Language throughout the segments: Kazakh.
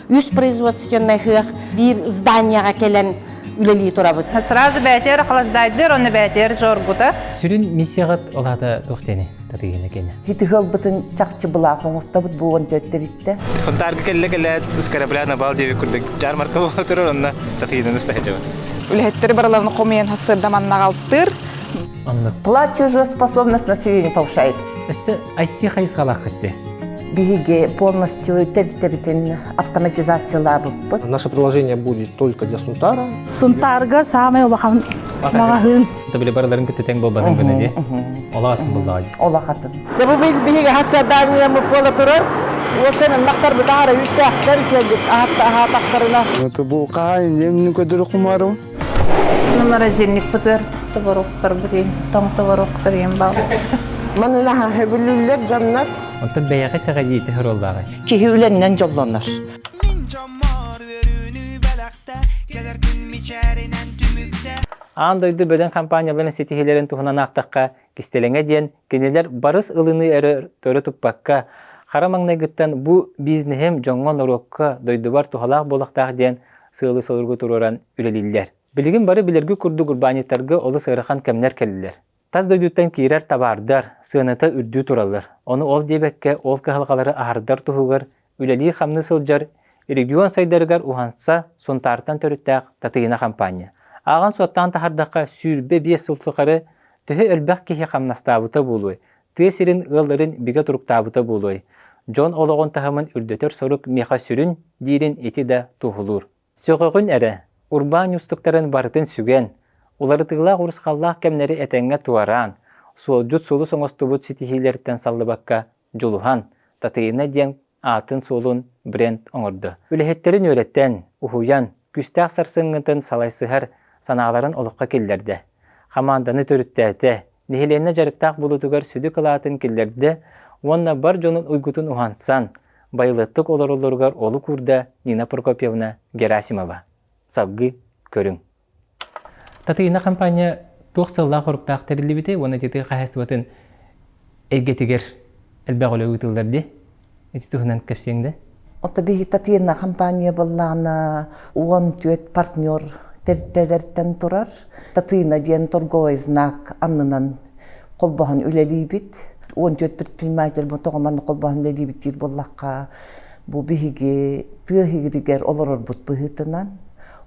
үс производственных бир зданияга келен үлели турабыт. Сразу бәтер қалаждайдыр, оны бәтер жоргута. Сүрін миссияғат олады тоқтені татыгені кені. Хитигыл бытын чакчы булафын устабыт буон төттеритте. Хонтарга келле скарабляна бал деби курдык жармарка болотур онна татыгенен устахажабы. Үлеттері бараларны қомейен хасырда манна қалттыр. Платежеспособность населения повышается. Өсі айтти қайыз қалақ кетті. Биги полностью тербитен автоматизация быт. Наше приложение будет только для Сунтара. Сунтарга самый вахан магазин. Табиле бараларын күтті тәң болбадың күні де. Ола атын болдағай. Ола хатын. Дабы биги хасадания мупола турар. وسنا نختار بدارة يفتح كرشة أها تختارنا. نتبوقع يمني كدر خمارو. Номерозинник пытырт, табарук тарбырин, там табарук тарин бал. من لها هبلولر جنة. Онта бәяғы тәғайы тәхір олдағай. Кихи үләннен жолланар. Андойды бөден компанияларын сетихелерін туғынан ақтаққа кестелеңе дейін кенелер барыс ылыны әрі төрі тұппаққа Харамаңнайгыттан бу бизнесем жоңгон орокка дойдубар тухалақ болақтақ дейін сылы солырғы тұроран үлелілер. Білігін бары білергі күрді гурбанеттарға олы сығырықан кәмнер кәлілер. Таз дойдуттан кейрер табардар, сығыныта үрді тұралар. Оны ол дебекке ол кығылғалары ағардар тұхығыр, үлелі қамны сылжар, регион сайдарығар уғанса сонтартан төріттәқ татығына компания. Аған суаттан тахардаққа сүйірбе бес сылтықары түхі өлбәқ кехе қамнастабыта болуы, түйесерін ғылдарын біге тұрықтабыта болуы. Джон олығын тахымын үрдетер сорық меха сүрін дейрін еті де тұғылыр. Сөғығын әрі, урбан юстықтарын барытын сүген, олары тығылақ ұрысқаллақ кәмнері әтәңге туаран, сол жұт солы соңыстыбыт сетихилерден салды баққа жолухан, татыйына ден атын солын бренд оңырды. Үліхеттерін өреттен, ұхуян, күстәқ сарсыңғытын салайсығар санағаларын олыққа келдерді. Хаманданы төріттәді, нехеленне жарықтақ болутығар сүді қылатын келдерді, онна бар жонын уйгутун ухансан, байлыттык олар-оларғар олы күрді Нина Прокопьевна Герасимова. Сабғы көрің. Татыйына компания тоқсылла қорықтақ тәрілі біте, оны жетігі қағастыбатын әргетігер әлбәқ олы ұйтылдарды, еті тұхынан көпсеңді? Ота биги татыйына компания боллағына 14 партнер тәрттерден тұрар. Татыйына дейін торговый знак аннынан қолбағын үлелей бит. 14 предприниматель bu toğamanı kolbağın leli bitir bollaqqa bu bihige tığhigriger oloror but bıhıtınan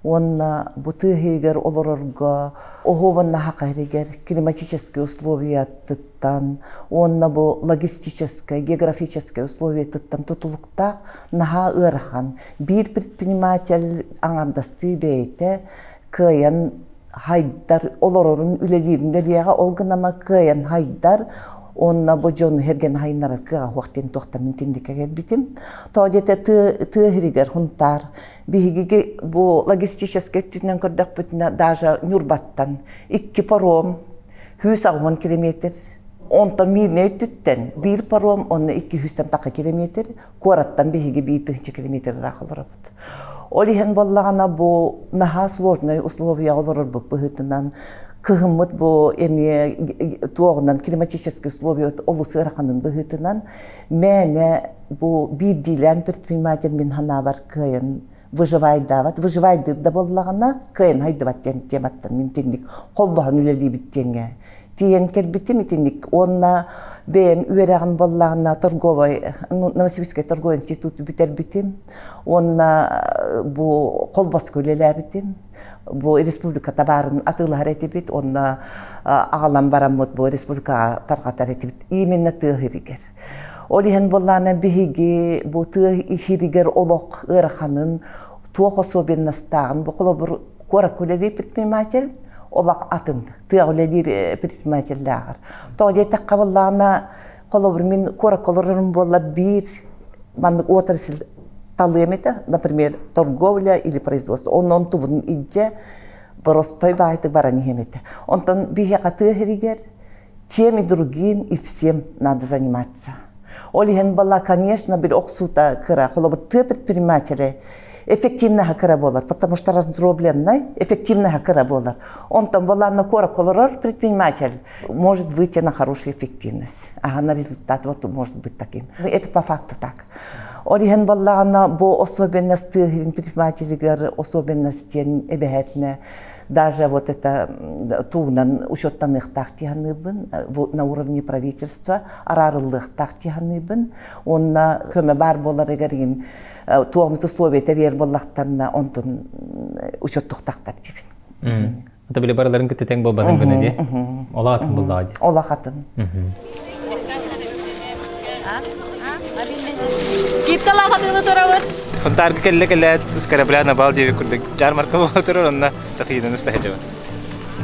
Онна бутыгер олорорго охованна хакайригер климатические условия тыттан, онна бу логистическое, географическое условия тыттан тутулукта наха ырхан. Бир предприниматель аңардасты бейте кыян хайдар олорорун үлелерин олгынама кыян хайдар онна бу жон херген хайнар кыга вактин тохта минтиндикке битим. Тоодете тыгригер хунтар бигиге бу логистический түнен көрдөх бүтүнө даже Нюрбаттан 2 паром 110 километр онтан мирне түттен бир паром онна 200 така километр Кораттан бигиге 1 километр рахылырбыт. Олихен боллагана бу наха сложные условия олорор бу быгытынан кыгымыт бу эми туогунан климатические условия олусы раханын быгытынан мене бу бир дилен предприниматель мен ханабар кыйын выживай да боллагана кыйын хайдыбат тематтан мен теңдик колбаган үлели биттенге тиен келбитим теңдик онна бен үераган боллагана торговый Новосибирский торговый институт битер битим онна бу колбас көлеле битим бу республика табарын атылар этибит онна агалам барамот бу республика таргатар этибит именно тыгыригер олихен боллана бихиги бу тыгыригер олок ыраханын туох особенностагын бу колобур кора көлели предприниматель олак атын тыгылели предпринимательлер тоодета кабыллана колобур мен кора колорун болла бир мандык отрасль талемета, например, торговля или производство. Он тувун идже простой байты баранихемете. Он там бихакатыгеригер, тем и другим и всем надо заниматься. Олихен бала, конечно, бир оксута кыра, холобр ты предприниматели эффективно хакара болар, потому что раздробленный эффективно хакара болар. Он там бала на кора колорор предприниматель может выйти на хорошую эффективность, а на результат вот может быть таким. Это по факту так. Ориген баллағына бұл особенносты предпринимательгер особенностен эбэхэтне даже вот это тугнан учеттанных тахтиганыбын на уровне правительства арарылых тахтиганыбын онна көмө бар болар эгерин тугнут условия терьер боллактарына онтун учеттук тактар дебин. Ата биле бараларын көтө тең болбадың гына ди. Олаатын булдагы. Олахатын. Скидкалар хатыны турабыт. Хонтарга келле скарабляна балдеви курдык жармарка болотурор онна татыйнын устахажа.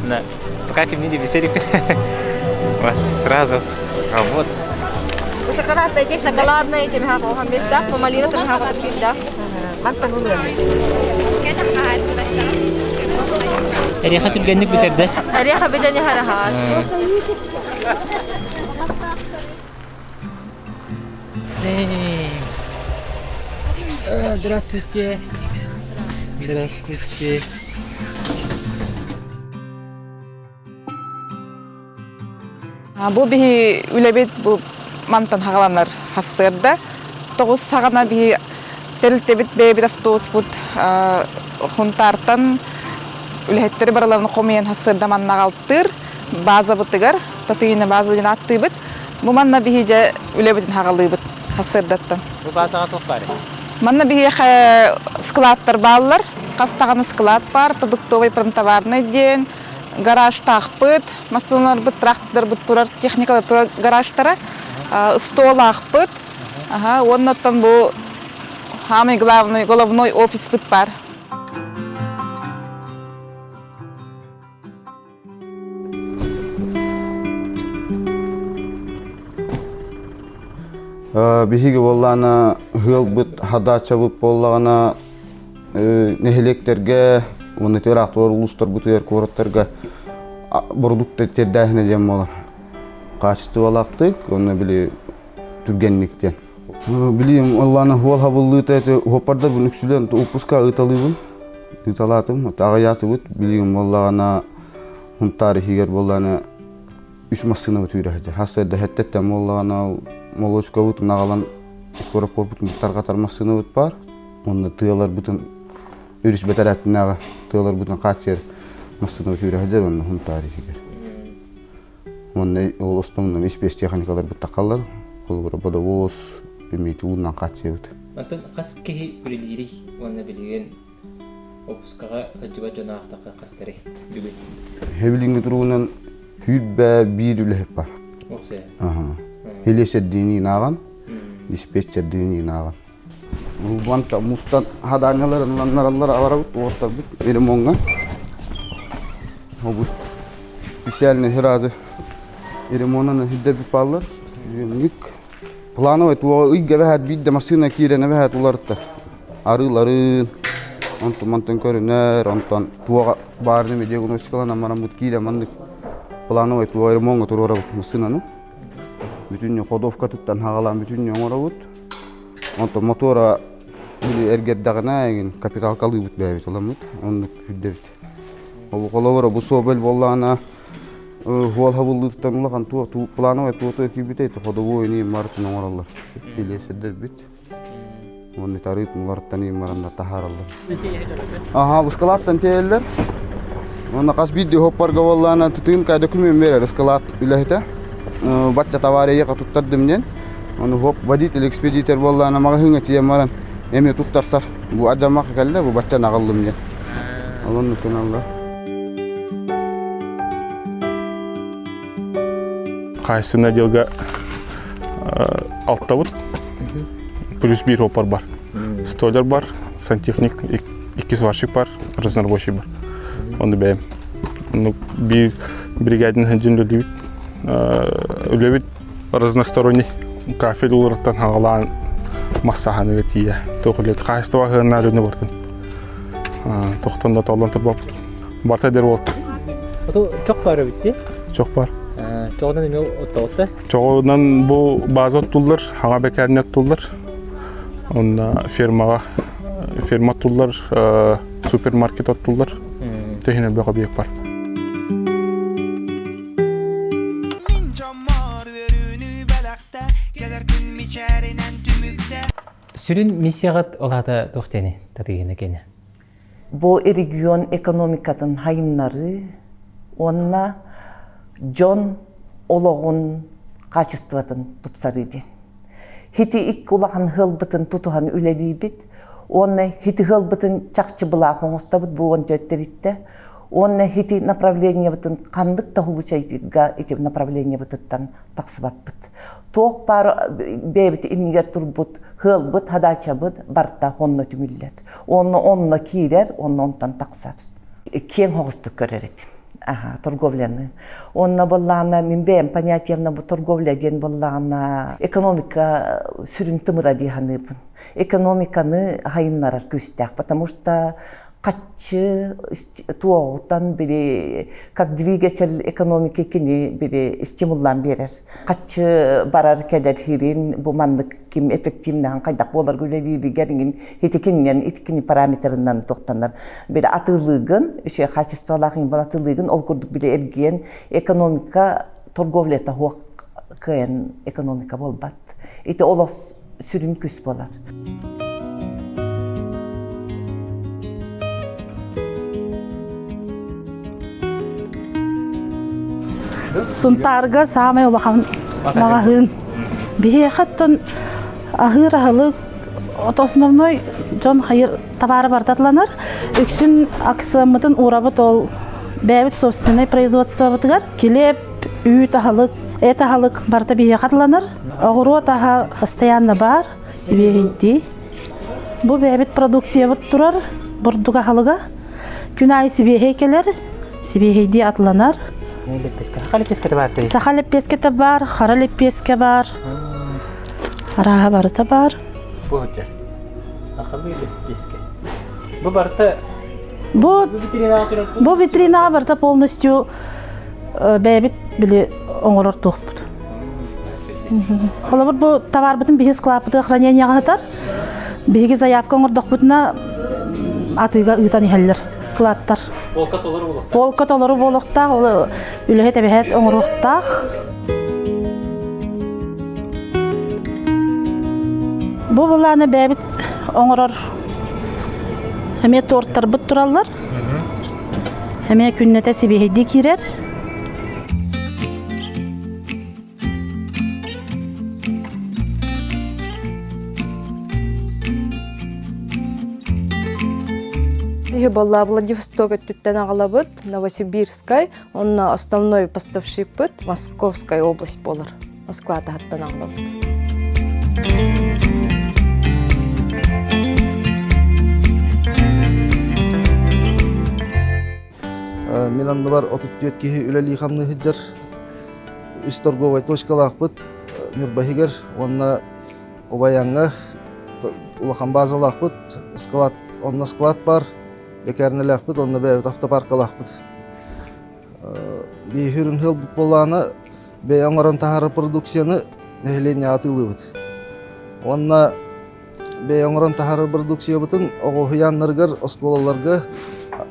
На пока кимни веселик. Вот сразу работа. Шоколадные эти мягкого места, помалина тоже мягкого места. Эриха түргенник битерде. Ареха бедени харахат. Здравствуйте. Здравствуйте. Бу бихи үлебет бу мантан хагаланар хастырда. Тогуз сагана бихи телтебит бебит автобус бут хунтартан үлеттери бараларын комуен хастырда маннагалтыр. База бутыгар, татыйны база жинатты бит. Бу манна бихи же үлебетин хагалыбыт хастырдаттан. Бу базага токпары. Манна бихи складтар баллар. Кастаганы склад бар, продуктовый промтоварный ден. Гараж тахпыт, машиналар бут, тракторлар бут турар, техникалар турар гаражтара, стол ахпыт. Оннан бу самый главный головной офис бут бар. Бихиге боллана хыл бут хадача бут боллагана нехелектерге оны терактор улустар бутер короттарга продукты тердахне дем болар. Качество лактык, оны били түргенниктен. Билим Алланы хол хабыллыта хопарда бүнүксүлөн упуска ыталыбын. Ыталатым, тагыяты бут билим Алланы хун тарихигер болланы үч машина бүтүрөжөр. Хасада хеттетте Алланы молочка бут нагалан скоро попут таргатар машина бут бар. Оны тыялар бүтүн Үріс бәтәрәттінәгі тығылар бұтын қатшер мұстыны өтірі әдер оны ғын тарихигер. Оны ол ұстымынан 5-5 техникалар бұтта қалар, қолғыра бұда оз, білмейті ұлынан қатшер бұт. Антон, қас кеғи үрелері оны білген опускаға ғаджыба жонағықтаққа қастары бүгін? Хевлингі тұруынан хүрбә бір үлі бар. Опсая? Хелесер дейіне наған, диспетчер дейіне наған. Ванта мустан хаданялар нараллар аварабыт ортар бит эремонга. Обус специальный хиразы эремонаны хидде бипаллар. Ник плановый туа ыйга бахат бидде машина кирене бахат уларта. Арыларын онтан көрүнөр, онтан туага барды ме диагностикалан амарам бут кире мандык плановый туа эремонга турарабыт машинаны. Бүтүн ходовка туттан хагалан бүтүн оңорабыт. Онтан мотора эргердагына капитал калыбыт бәбит оламыт, оны хүддебит. Ол коловора бу собел боллана хол хабылдыктан улаган ту плановый туты кибитет ходовой ни мартын оңораллар. Билеседер бит. Оны тарыт муларттан маранда тахараллар. Бу скалаттан теллер. Оны кас видео хоппарга боллана тытын кай документ берер скалат үлехте. Батча товария катуттардымнен. Оны хоп водитель экспедитор боллана магазинге тиемаран эме туттарсар. Бу адамак келде, бу батча нагалдым ден. Алонны каналда. Кайсына делга алтабыт. Плюс бир опар бар. Столяр бар, сантехник, 2 сварщик бар, разнорабочий бар. Оны бәйм. Оны бир бригадин ханжин үлебит. Үлебит разносторонний. Кафель уларттан хагалан массаханы тие. Тоқылет қайыстыва хырна рүні бартын. Тоқтанда толан тұрбап. Барта дер болды. Ото чоқ бары бітті? Чоқ бар. Чоғынан еме отта? Чоғынан бұл база оттулар, хаңа бәкәріне оттулар. Онда ферма оттулар, супермаркет оттулар. Техинер бәға бейек бар. Сүрүн миссиягат олата тохтени татыгына кене. Бу регион экономикатын хайыннары, онна жон ологун качествотын тупсарыды. Хити ик улахан хылбытын тутухан үлелибит, онна хити хылбытын чакчы была хоңустабыт буон төттеритте, онна хити направление бытын кандык тахулучайдыга эти направление бытыттан таксыбаппыт. Тоқ бар бебит ингер турбут, хылбыт, хадачабыт, барта онна түмиллет. Онна кирер, онтан таксар. Кен хоғыстык көререт. Торговляны. Онна боллана, мен бәйім понятиевна bu торговля ден боллана экономика сүрін тымыра дейханыбын. Экономиканы хайыннарар көстәк, потому что качы туоғутан бири как двигатель экономики кини бири стимуллан берер. Качы барар кедер хирин бу мандык ким эффективнан кайдак болар гөлелири геринин хитикиннен иткини параметрынан тоқтанар. Бири атылыгын, үше качестволахын бар атылыгын ол курдук бири эрген экономика торговлета хуак кыйын экономика болбат. Ити олос сүрүн күс болар. Сунтарга самый улахан магазин. Бихеттон ахыр-ахылык основной жон хайыр товары бар татланар. Үксүн аксамытын урабыт ол бәбит собственное производство бытыгар. Келеп, үйт ахылык, эт ахылык барта бихетланар. Огурот аха постоянно бар, себе идти. Бу бәбит продукция бут турар, бурдуга ахылыга. Күн ай себе хейкелер, себе хейди атланар. Сахалеп пескете бар, харалеп песке бар. Араға барыта бар. Бу хуча. Ахалеп песке. Бу барта. Бу витринага барта полностью бәбит биле оңорор тоқпыт. Холобыр бу товар бутын бихи склапыты храненияға хатар. Бихиги заявка оңордоқ бутына атыга ыйтан ихеллер. Складтар. Полка толору болуқтақ, ол үліхет әбіхет оңыруқтақ. Бұл бұланы бәбіт оңырыр. Әме торттар бұт тұралар. Әме күннеті себейді керер. Была Владивостока түттен ағалабыт, Новосибирскай, онна основной поставщик быт, Московская область болар. Москва тағаттан ағалабыт. Мен анны бар 34 кихи үләли қамны хиджар. Үс торговай точкалақ быт, мирбахигер, онна обаянға, улақан базалақ быт, онна склад бар. Бекернелек бит, онна бәйбіт автопаркалақ бит. Бей хүрін хыл бұт боланы, бей оңырын тахары продукцияны нәхілене атылы бит. Онна бей оңырын тахары продукция бітін, оғы хыянныргар, осколаларга,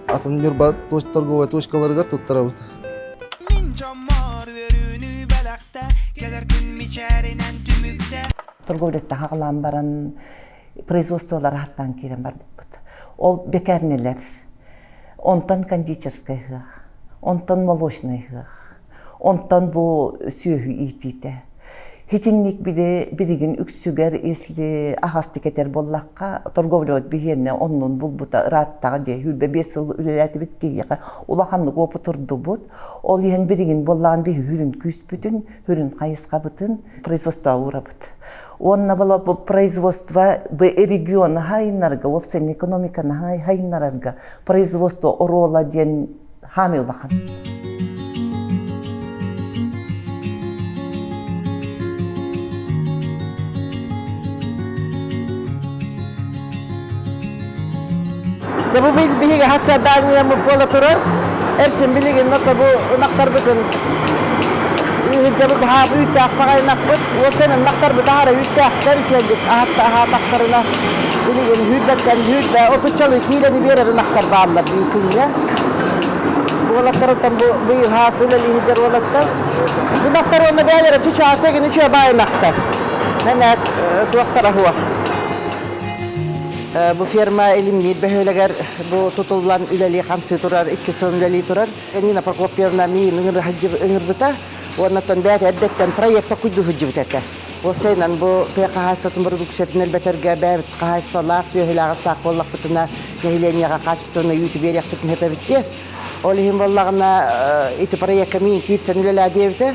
атын мирба торговай точкаларгар туттара бит. Торговлетті хағылан баран производстволар аттан керен бар бит. Ол бекернелер, онтан кондитерскай хық, онтан молочный хық, онтан бұл сүйі итейді. Хетинник бірігін үксігер еслі ағасты кетер боллаққа, торговлет бігенне онның бұл бұта ұраттағы де хүлбе 5 жыл үлеләті біткейге улақанлық опы тұрды бұд. Ол ен бірігін боллаған бігі хүрін күс бүтін, хүрін қайысқа бүтін, производство ұра бұд. Онна было производство региона хайнарга, офсен экономика на хайнарга, производство орола ден хамилахан. Ya bu bihiga hasadaniya mupola turur. Erçin biligin nokta bu naktar bütün hicabı daha büyük akpagay nakbut. O senin naktar bir daha büyük derçendik. Aha naktarına biligin hüddetten hüdde otuçalı kileni bir yere naktar bağlar büyükünle. Bu naktardan bu yıl hasılı hicar olakta. Bu naktar onu bir yere tüçü hasegin içe bağır naktar. Henet tuaktara huwa. Bu firma elimliydi. Behöleger bu tutulan üleli kamsı turar, 2 sılın üleli turar. Nina Prokopyevna min ıngır bıta. Ondan bäti eddetten proyekta kuydu hıcı bitete. O seynen bu PKH'satın produksiyatın elbeterge bäbit KH'svalar söhüle ağıstak bollak bitine nehileniyaga kaçtığını YouTube yerek bitin hepe bitti. Olihim bollağına iti proyekta min kirsen üleli devde.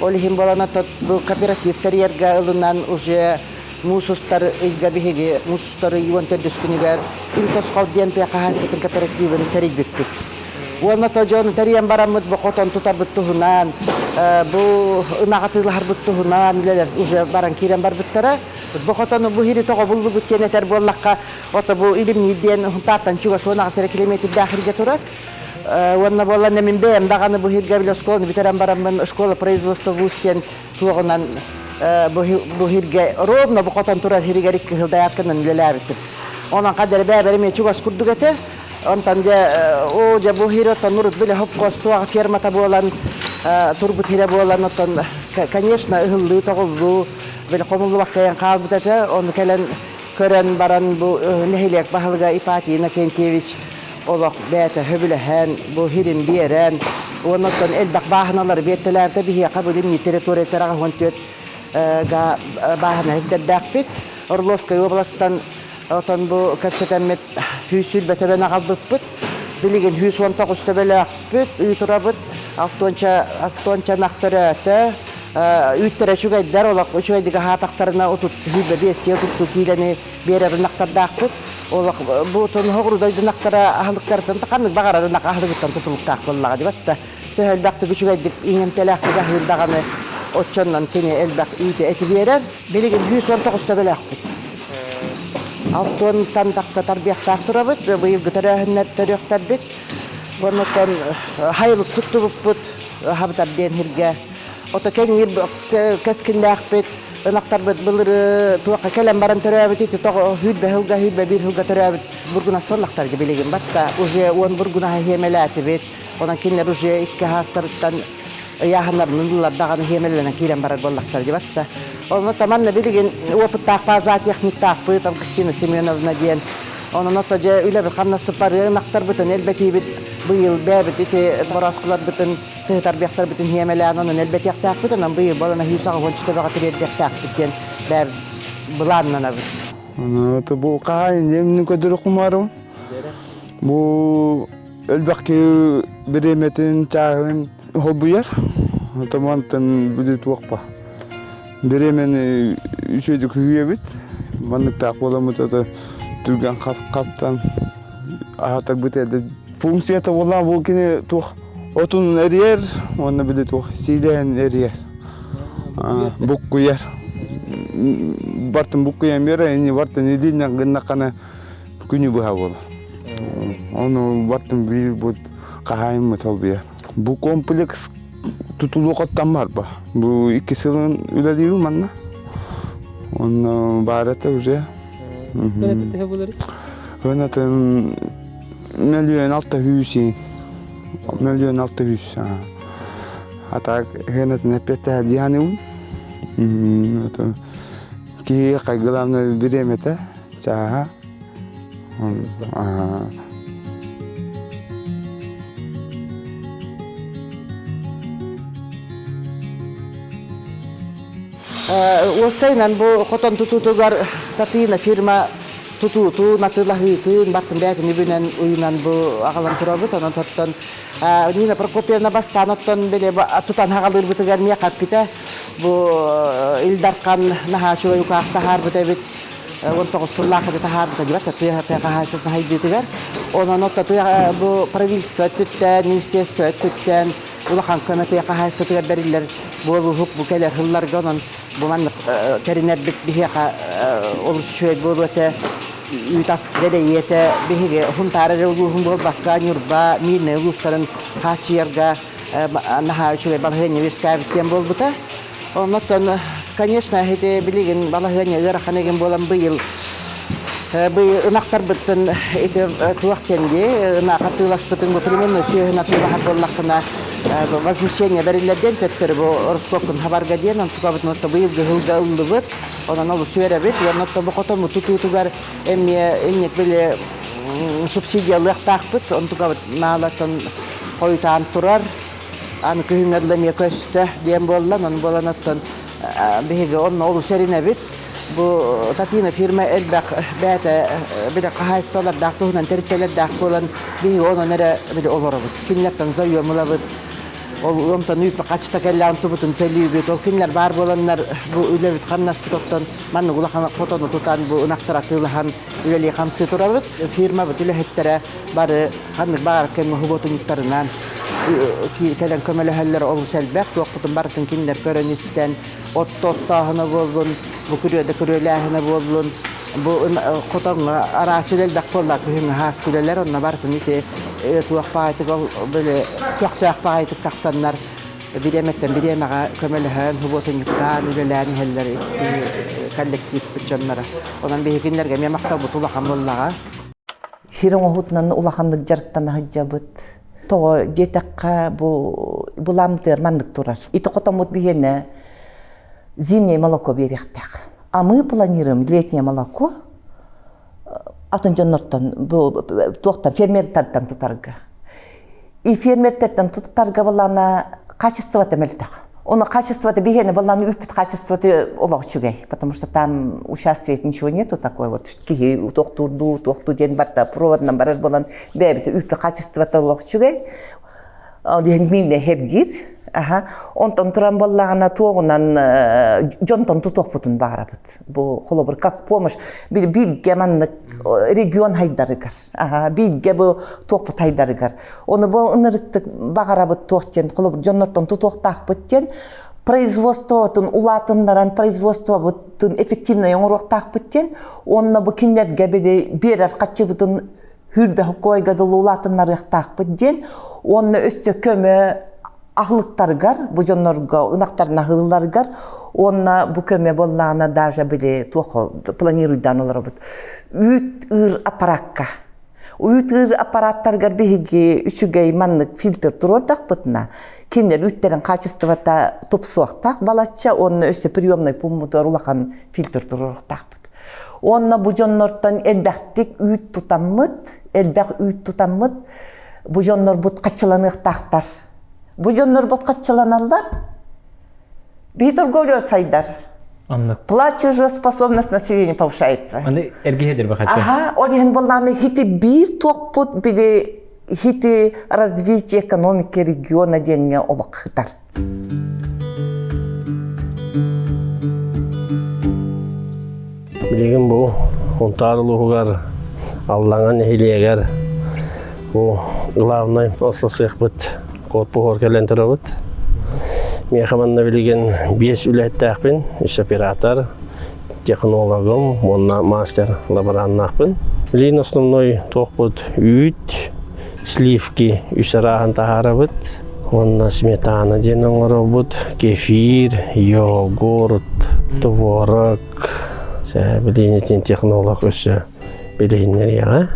Olihim bollağına bu kooperatifler yerge ılınan uje musustar ilga bihigi musustar yuvan terdüsküniger iltos kaldiyen PKH'satın kooperatifini terib bittik. Ona tojon teriyen baramut bu koton tutar bittuhunan bu ınaqatılar bittuhunan bileler uje baran kiren bar bittara bu kotonu bu hiri togo buldu bitkene ter bollakka ota bu ilim niden huntatan çuga sona sere kilometr dahilge turat ona bolla nemin bem dagаны bu hirge bile skolni bitiren baramın şkola производства вустен туğunan bu hirge ровно bu koton turar hirge rik hildayatkanan bileler bitir ona kadar bäberime çuga skurduk ete ondan da o da bu hiro tanurut bile hop kostuğa firmata bolan turbut hire bolan ondan конечно ıhıllı toğullu böyle komullu vakkayan kalbıdata onu kelen kören baran bu nehilek bahalga ipati Nakentyeviç olak bäte höbülehen bu hirin bieren ondan elbak bahanalar bettelerde bihi kabulin teritoriya tarağı hontet ga bahana hiddedak bit Orlovskaya oblastan Otan bu kapsatemmet hüsül betebene kalbıpıt. Bilgin 119 tebele akbıt, uyturabıt. Aftonça naktarı üttere çügeyder olak, çügeydiği hataktarına otut, hübe besiye tuttu, hileni bir naktarda akbıt. Olak bu ton hoğrudaydı naktara ahlıklardan, takanlık bağırada nak ahlıktan tutuluk takbıllağı dibatta. Töhel baktı çügeydik, inem telaklı gahil dağını, otçondan teni elbak üyte eti verer. Bilgin 119 tebele akbıt. Altın taksa tarbiyakta turabıt, bu yıl gıtırahınlar tarihtar bit. Ondan hayırlı tuttu bit, habitat den hirge. Ota ken yıl keskinlik bit, naktar bit bılır tuğka kelem baran tarabit iti toğu hüdbe bir hülga tarabit. Burgun asfallaktar gibi ligin batta, uje on burguna hemelati bit. Ondan kinler uje ikke hasarıttan yahanlar nındılar dağını hemelenen kiren baran bollaktar gibi batta. Onu tamanla bilgin opıt taqpaza teknik taqpı tam Kristina Semyonovna diyen onun otaca öyle bir kanna sıparı naktar bütün elbeti bit bu yıl bäbit iti toraskular bütün tarbiyaklar bütün hemelen onun elbeti taqpı da bu yıl balana hüsağı honçta bagatır edek taqpı diyen bär bulanna bit. Ana to bu qayn yemni kodur kumarım. Bu elbaki biremetin çağın hobuyar. Tamantan bidet waqpa. Biremen üçüydük hüyebit. Manlık takvalamı da Türkan kaptan ahatar bitedi. Funksiyata valla bu kine tuh otun eriyer, ona bir de tuh silen eriyer. Bukku yer. Bartın bukku yer bere, ini bartın idinle gınakana günü bu havalı. Onu bartın bir bu kahayım mı talbiye. Bu kompleks tutulu kattan var ba. Bu ikisinin üleliği manna. Onun barata uca. Böyle tehe bulur. Hönatın milyon altı hüsün. Milyon altı hüsün. Hatta hönatın hep ete diyanı. Ki kaygılarına bir emete. Çaha. Olsaynan bu koton tututugar tatina firma tututu natılahitın baktım belki nibinen uyunan bu ağalan turabıt onun tuttan Nina Prokopyevna bastan ottan bile tutan haqalır bitigar miya kapita bu ildarkan naha çuva yukasta harbita bit untuk sulaka bita harbita gibi tapi PKH'sız naha bitigar onun otta bu правительство tütten ministerство tütten ulakan komite PKH'sız tütter beriller bu hukuk bu keler hıllar ganan bu manlık teriner bit bihiqa oluşuyor bu öte ütas dedeyete bihi huntara ruhun bol bakka nyurba mine ulusların kaçıyarga naha şöyle balhenya viskay bitem bol buta ondan конечно hede bilgin balhenya yarakanegen bolan bu yıl ınaktar bitten ede tuaq kendi naqatılas bitten bu primen söhna tuaq bollakna возмещение берилерден төттөр бу Роскоптун хабарга диен антугабыт нотта быйылгы хылга ыллыбыт онан ол сүйребит ва нотта бу котому тутутугар эмне иннет беле субсидиялык такпыт антугабыт наалатын койтан турар аны күйүңөрлөмө көстө диен боллан он болоноттон биге онно ол серинебит bu tatine firma elbaq bata bida qahay salat daqtuhnan tertelet daqtolan bi ono nere bida olorabut kinlerden zayyo mulabut ol onta nüp qaçta kellan tubutun telibit ol kinler bar bolanlar bu ülebit qannas bitottan mannu gulaxana fotonu tutan bu naqtaratılahan üleli qamsı turabut firma bitile hettere bari qannik bar kem hubotun yuttarınan ki kelen kömeleheller ol selbek toqputun bartın kinler körönisten ottahına bolgun bu kürelahına bolgun bu qoton arasılel dakporlar köyün has küleler onna bartın ite tuaqpaaytık böyle tuaqpaaytık taqsanlar bilemetten bilemaga kömelehen hubotun yuttan ülelani helleri kollektiv bütçenlere ondan behikinlerge memakta butula hamlallaga Hiron ohutnan ulahanlık jarıktan hajjabıt to jetakka bu lamtır mandık turar ити qotomut bihene зимнее молоко берехтек. А мы планируем летнее молоко атынжоннортон туактан фермертерден тутарга. И фермертерден тутарга балана качество темелтек. Оны качество бигене баланы үппит качество олоочугай, потому что там участвует ничего нету такой вот ки токтурду ден барта проводдан барар балан бебит үппит качество олоочугай. Ден хергир. Онтон туран баллагана тоогунан жонтон тутокпутун баарабыт. Бу холобур как помощь бирге маннык регион хайдарыгар. Бирге бу токпут хайдарыгар. Оны бу ынырыктык багарабыт токтен холобур жоннортон тутоктакпыттен производствотун улатындаран производствотун эффективно оңуроктакпыттен онна бу кинлерге берер качыбытын хүрбе койгадыл улатындарыктакпыттен онна өстө көмө ахлыктаргар, бу жоннорго ынактарына хылларгар, онна бу көмө боллана даже биле тохо планируйдан олорбут. Үт ыр аппаратка. Үт ыр аппараттаргар биги үчүгей маннык фильтр турдакпытна. Киндер ütтерин качествота топсуактак балача, онна өсө приемный пунктар улахан фильтр туруктакпыт. Онна бу жоннордон элбактик үт тутаммыт, бу жоннор бут качыланыктактар. Bu jonlar botkatçılanarlar. Bir торговлю сайдар. Платежеспособность населения повышается. Аны эргехедер бахача. Ага, он болланы хити бир токпут биле хити развитие экономики региона денне олакытар. Билеген бу онтарлыгар алланган хилегер бу главный послсыхбыт корпу хоркелентеробут. Мен хаманна билеген 5 үлеттакпин, 3 оператор, технологом, онна мастер лаборантнакпин. Билен основной токпут үт, сливки үсарахан тахарабыт, онна сметана ден оңоробут, кефир, йогурт, творог. Билен технолог өсө биленнер яга.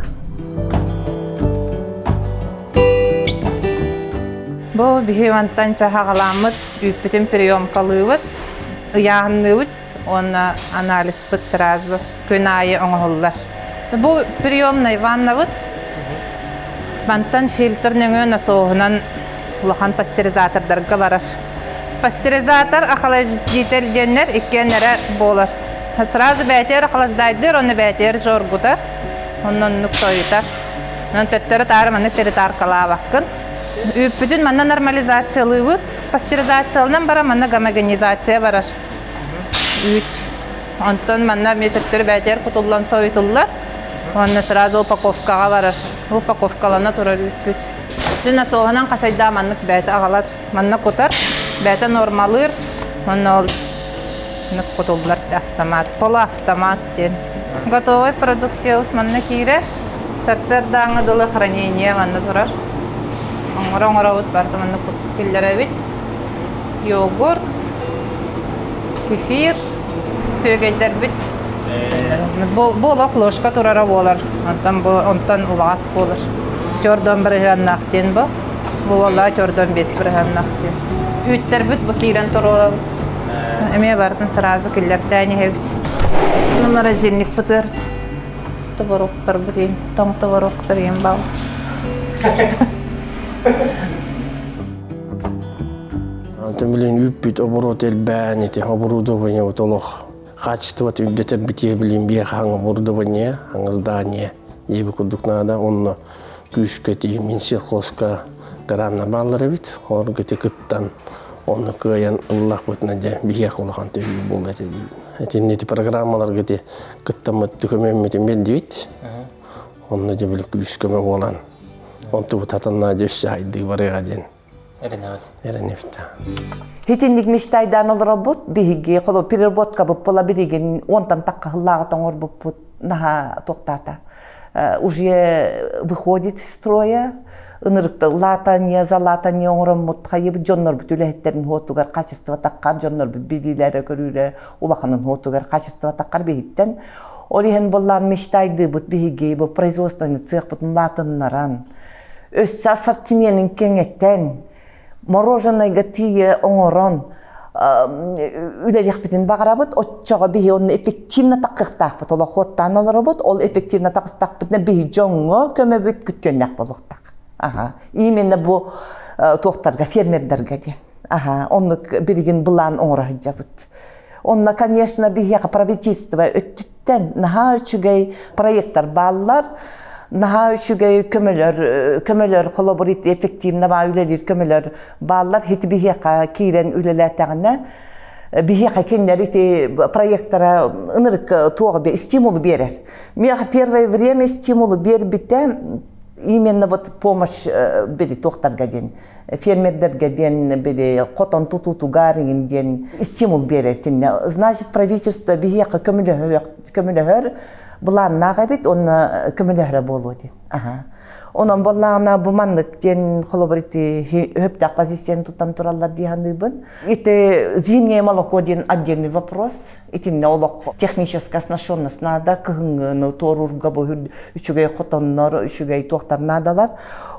Бу бихевантан чахагаламыт үппетен приемкалыбыт, ыяғынлыбыт, оны анализ быт сразу күн айы оңғылдар. Бу приемный ваннабыт, бантан фильтрнің өна соғынан улахан пастеризатордарға барар. Пастеризатор ақылаждетел денер екенері болар. Сразу бәтер ақылаждайдыр, оны бәтер жоргутар, онын нүк тойытар. Онын төттері тарыманы теритаркала баққын. Үппүтүн манна нормализациялыбыт, пастеризациялынан бара манна гомогенизация барар. Үт. Онтон манна методтөр бәтер кутуллан сойтуллар. Онна сразу упаковкага барар. Упаковкалана турар үппүт. Дүна соғанан қашайда маннык бәті ағалар. Манна кутар, бәті нормалыр. Манна ол нүк кутуллар автомат, полуавтомат ден. Готовый продукция от манна кире. Сарсер даңыдылы хранение манна турар. Оңырауыт барды манна киллер бит. Йогурт, кефир, сөйгейдер бит. Болок ложка турара болар. Онтан улас болар. Жордан бірі аннақтен бұл. Bu vallahi çordan bes bir hannaqti. Ütler büt bu kiren torora. Eme bardın sırası killer tani hepsi. Numara zinlik bıtır. Tabaroktar birin, tam tabaroktar yem bal. Тэмлэн үппит оборотел бээнити оборудование утолох качество түйдетер битие билим бие хаң оборудование хаң здание дебе кудукнада онно күшкети мен сельхозка гранна баллары бит оргете кыттан онно кыян уллах бутна де бие кулган төй болду ди. Этиннети программалар гете кыттамыт төкөмөммөтүн беддибит. Онно де бил күшкөмө болан. Онту татанна дөш айды барыга ден. Эреневит. Хитинник мечтайдан ол работ биги коло переработка бола бириген онтан таккаллага тоңор бупут наха токтата. Уже выходит из строя. Ынырыкты латания, залатания оңром мутхайып жоннор бүтүлеттерин хотугар качество таккан жоннор билилери көрүлө улаханын хотугар качество таккар бейттен. Олихен боллан мечтайды бут биги бу производственный цех бутун латыннаран. Өссө ассортименин кеңеттен мороженое гатие оңорон үлелихбитин багарабыт отчого бихи он эффективно таккыктакбыт ола хоттан олоробут ол эффективно такстакбытна бихи жоңго көмөбүт күткөннак болуктак. Именно бу тоқтарга фермердерге ден. Онны биригин булан оңора жабыт. Онна, конечно, бихи правительство өттүттен наха үчүгей проекттар баллар наха үчүгей көмөлөр коллаборит эффективно ба үлелер көмөлөр баллар хити бихиқа кирен үлелетагына бихиқа кеннери проекттара ынырык туога стимул берер. Мега первое время стимул бербите именно вот помощь били тоқтарга ден фермердерге ден били котон тутутугарин ден стимул берер. Значит, правительство бихиқа көмөлөр Булан нагабит он көмөлөрө болот. Онон боллана буманнык ден коллаборити хөптө позицияны тутан тураллар дигенбин. Ите зимнее молоко ден отдельный вопрос. Итинне олок техническая оснащенность надо кыгыны торурга бу үчүгөй котоннор, үчүгөй токтар надалар.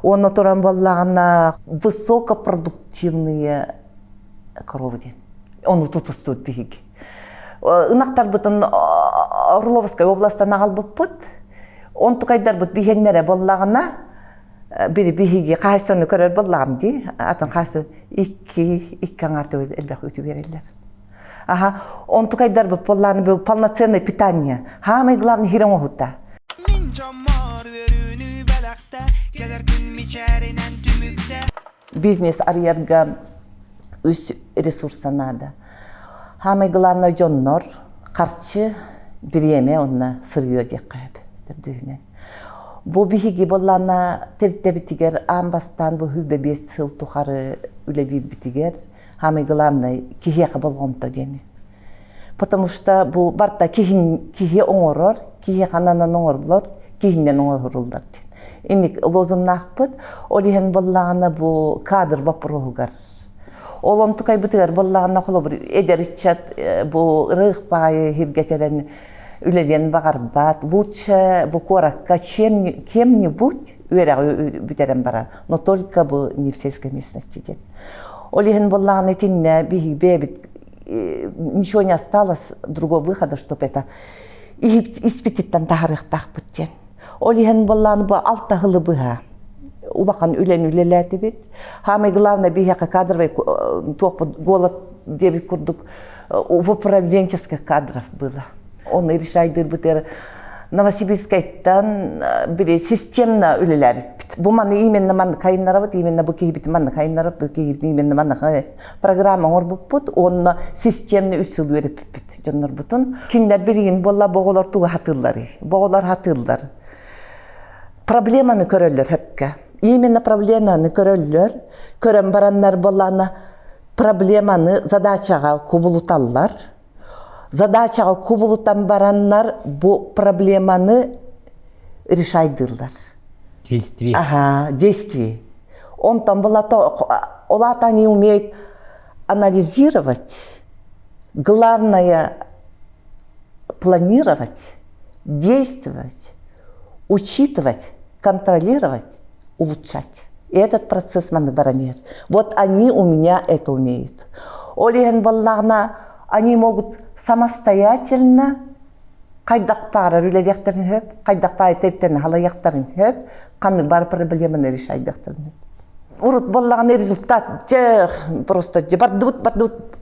Оны туран боллагана высокопродуктивные коровы ден. Оны тутустут биги. Инактар бутын Орловской областан агалбыппыт. Он тукайдар бут бихеннере боллагына бири бихиги кайсыны көрөр боллагам ди. Атын кайсы икки аңарды элбек өтү берелер. Он тукайдар бут боллаганы бу полноценное питание. Самый главный хирем огутта. Бизнес арьерга үс ресурса надо. Самый главный жоннор карчы биреме онна сырıyor деп кайып дүйүнө. Бу бихиги боллана тертебитигер амбастан бу хүлбе 5 жыл тухары үледи битигер самый главный кихига болгонто дени. Потому что бу барта кихи оңорор, кихи кананан оңорлор, кихинен оңорулдар. Эми лозуннакпыт, олихен боллагана бу кадр вопрогар. Олом тукай бутыгар боллагана холобур эдеричат бу рыхпай хиргекелен үлелен багарбат. Лучше бу коракка кем-нибудь үерэг бүтерен барар, но только бу не в сельской местности дет. Олихен боллагана тинне биги бебит, ничего не осталось другого выхода, чтобы это испититтан тахарыхтах бүттен. Олихен боллагана бу алта хылы быга. Улахан үлеләти бит. Самое главное бихига кадровый голод дебит курдук в управленческих кадров было. Он решает бутер Новосибирскайттан били системно үлеләр бит. Бу маны именно ман кайнарабыт, именно бу кибит ман кайнараб, бу кибит именно ман программа орбуппут, он системно үсүл берип бит. Жоннор бутун киндер бирин болла боголор туга хатыллары. Боголор хатылдар. Проблеманы көрөлөр хепке. Именно проблеманы көрөлөр, көрөн бараннар болланы проблеманы задачага кубулуталлар. Задачага кубулутан бараннар бу проблеманы решайдырлар. Действие. Действие. Он там олата не умеет анализировать, главное планировать, действовать, учитывать, контролировать, улучшать. И этот процесс манны баранер. Вот они у меня это умеют. Олиген баллағына они могут самостоятельно қайдақ пара рүлелектерін хөп, қайдақ пара тертерін халаяқтарын хөп, қаны бар проблеманы решайдақтарын хөп. Урут баллағына результат же просто бардыбыт,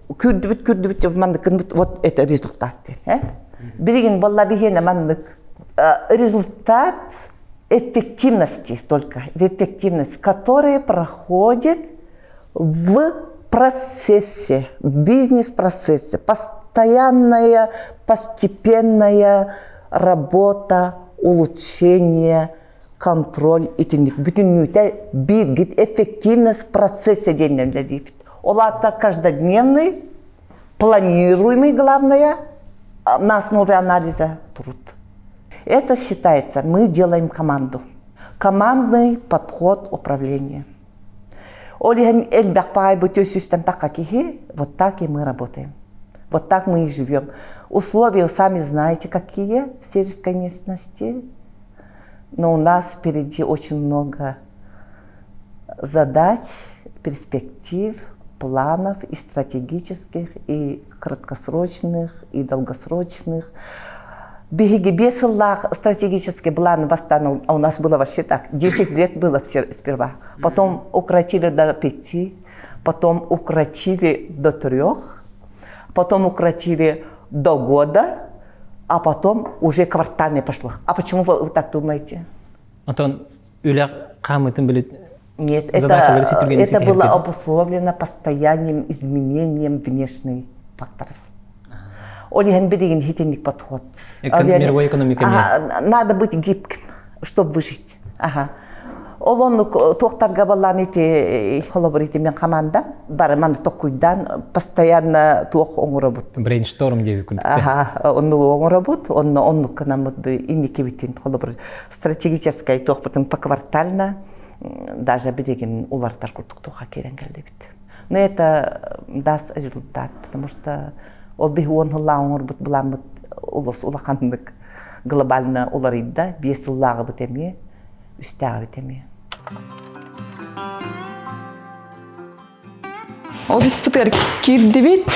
күрдібіт, мандық, вот это результат. Береген балла бігені мандық. Результат эффективности только, в эффективность, которая проходит в процессе, в бизнес-процессе, постоянная, постепенная работа, улучшение, контроль итинник. Бүтіннүйте bir эффективность в процессе денемде дейбіт. Олата каждодневный, планируемый, главное, на основе анализа труд. Это считается, мы делаем команду. Командный подход управления. Вот так и мы работаем. Вот так мы и живем. Условия, сами знаете, какие в сельской местности. Но у нас впереди очень много задач, перспектив, планов и стратегических, и краткосрочных, и долгосрочных. Беги бесыллах стратегический план восстанов, а у нас было вообще так, 10 лет было сперва. Потом укоротили до 5, потом укоротили до 3, потом укоротили до года, а потом уже квартальное пошло. А почему вы так думаете? Антон, Юля, камытын билет. Нет, это было обусловлено постоянным изменением внешних факторов. Олиген береген хитинник подход. Мировой экономика. Надо быть гибким, чтобы выжить. Олонны тоқтарға балан ете холобыр ете мен команда. Бары маны тоқуйдан постоянно тоқ оңыры бұд. Брейншторм деуі күлді. Онны оңыры бұд, онны қынамыд бы имеке бітін холобыр стратегическай тоқ бұдың поквартально. Даже береген улардар күрдік тоқа керен кәлді біт. Но это даст результат, потому что ол бі оңғыла оңыр бұд бұлан бұд ұлыс ұлақандық глобально оларыйда 5 жыллағы бұд әме, үстәғы бұд әме. Офис пытыр кирді бит,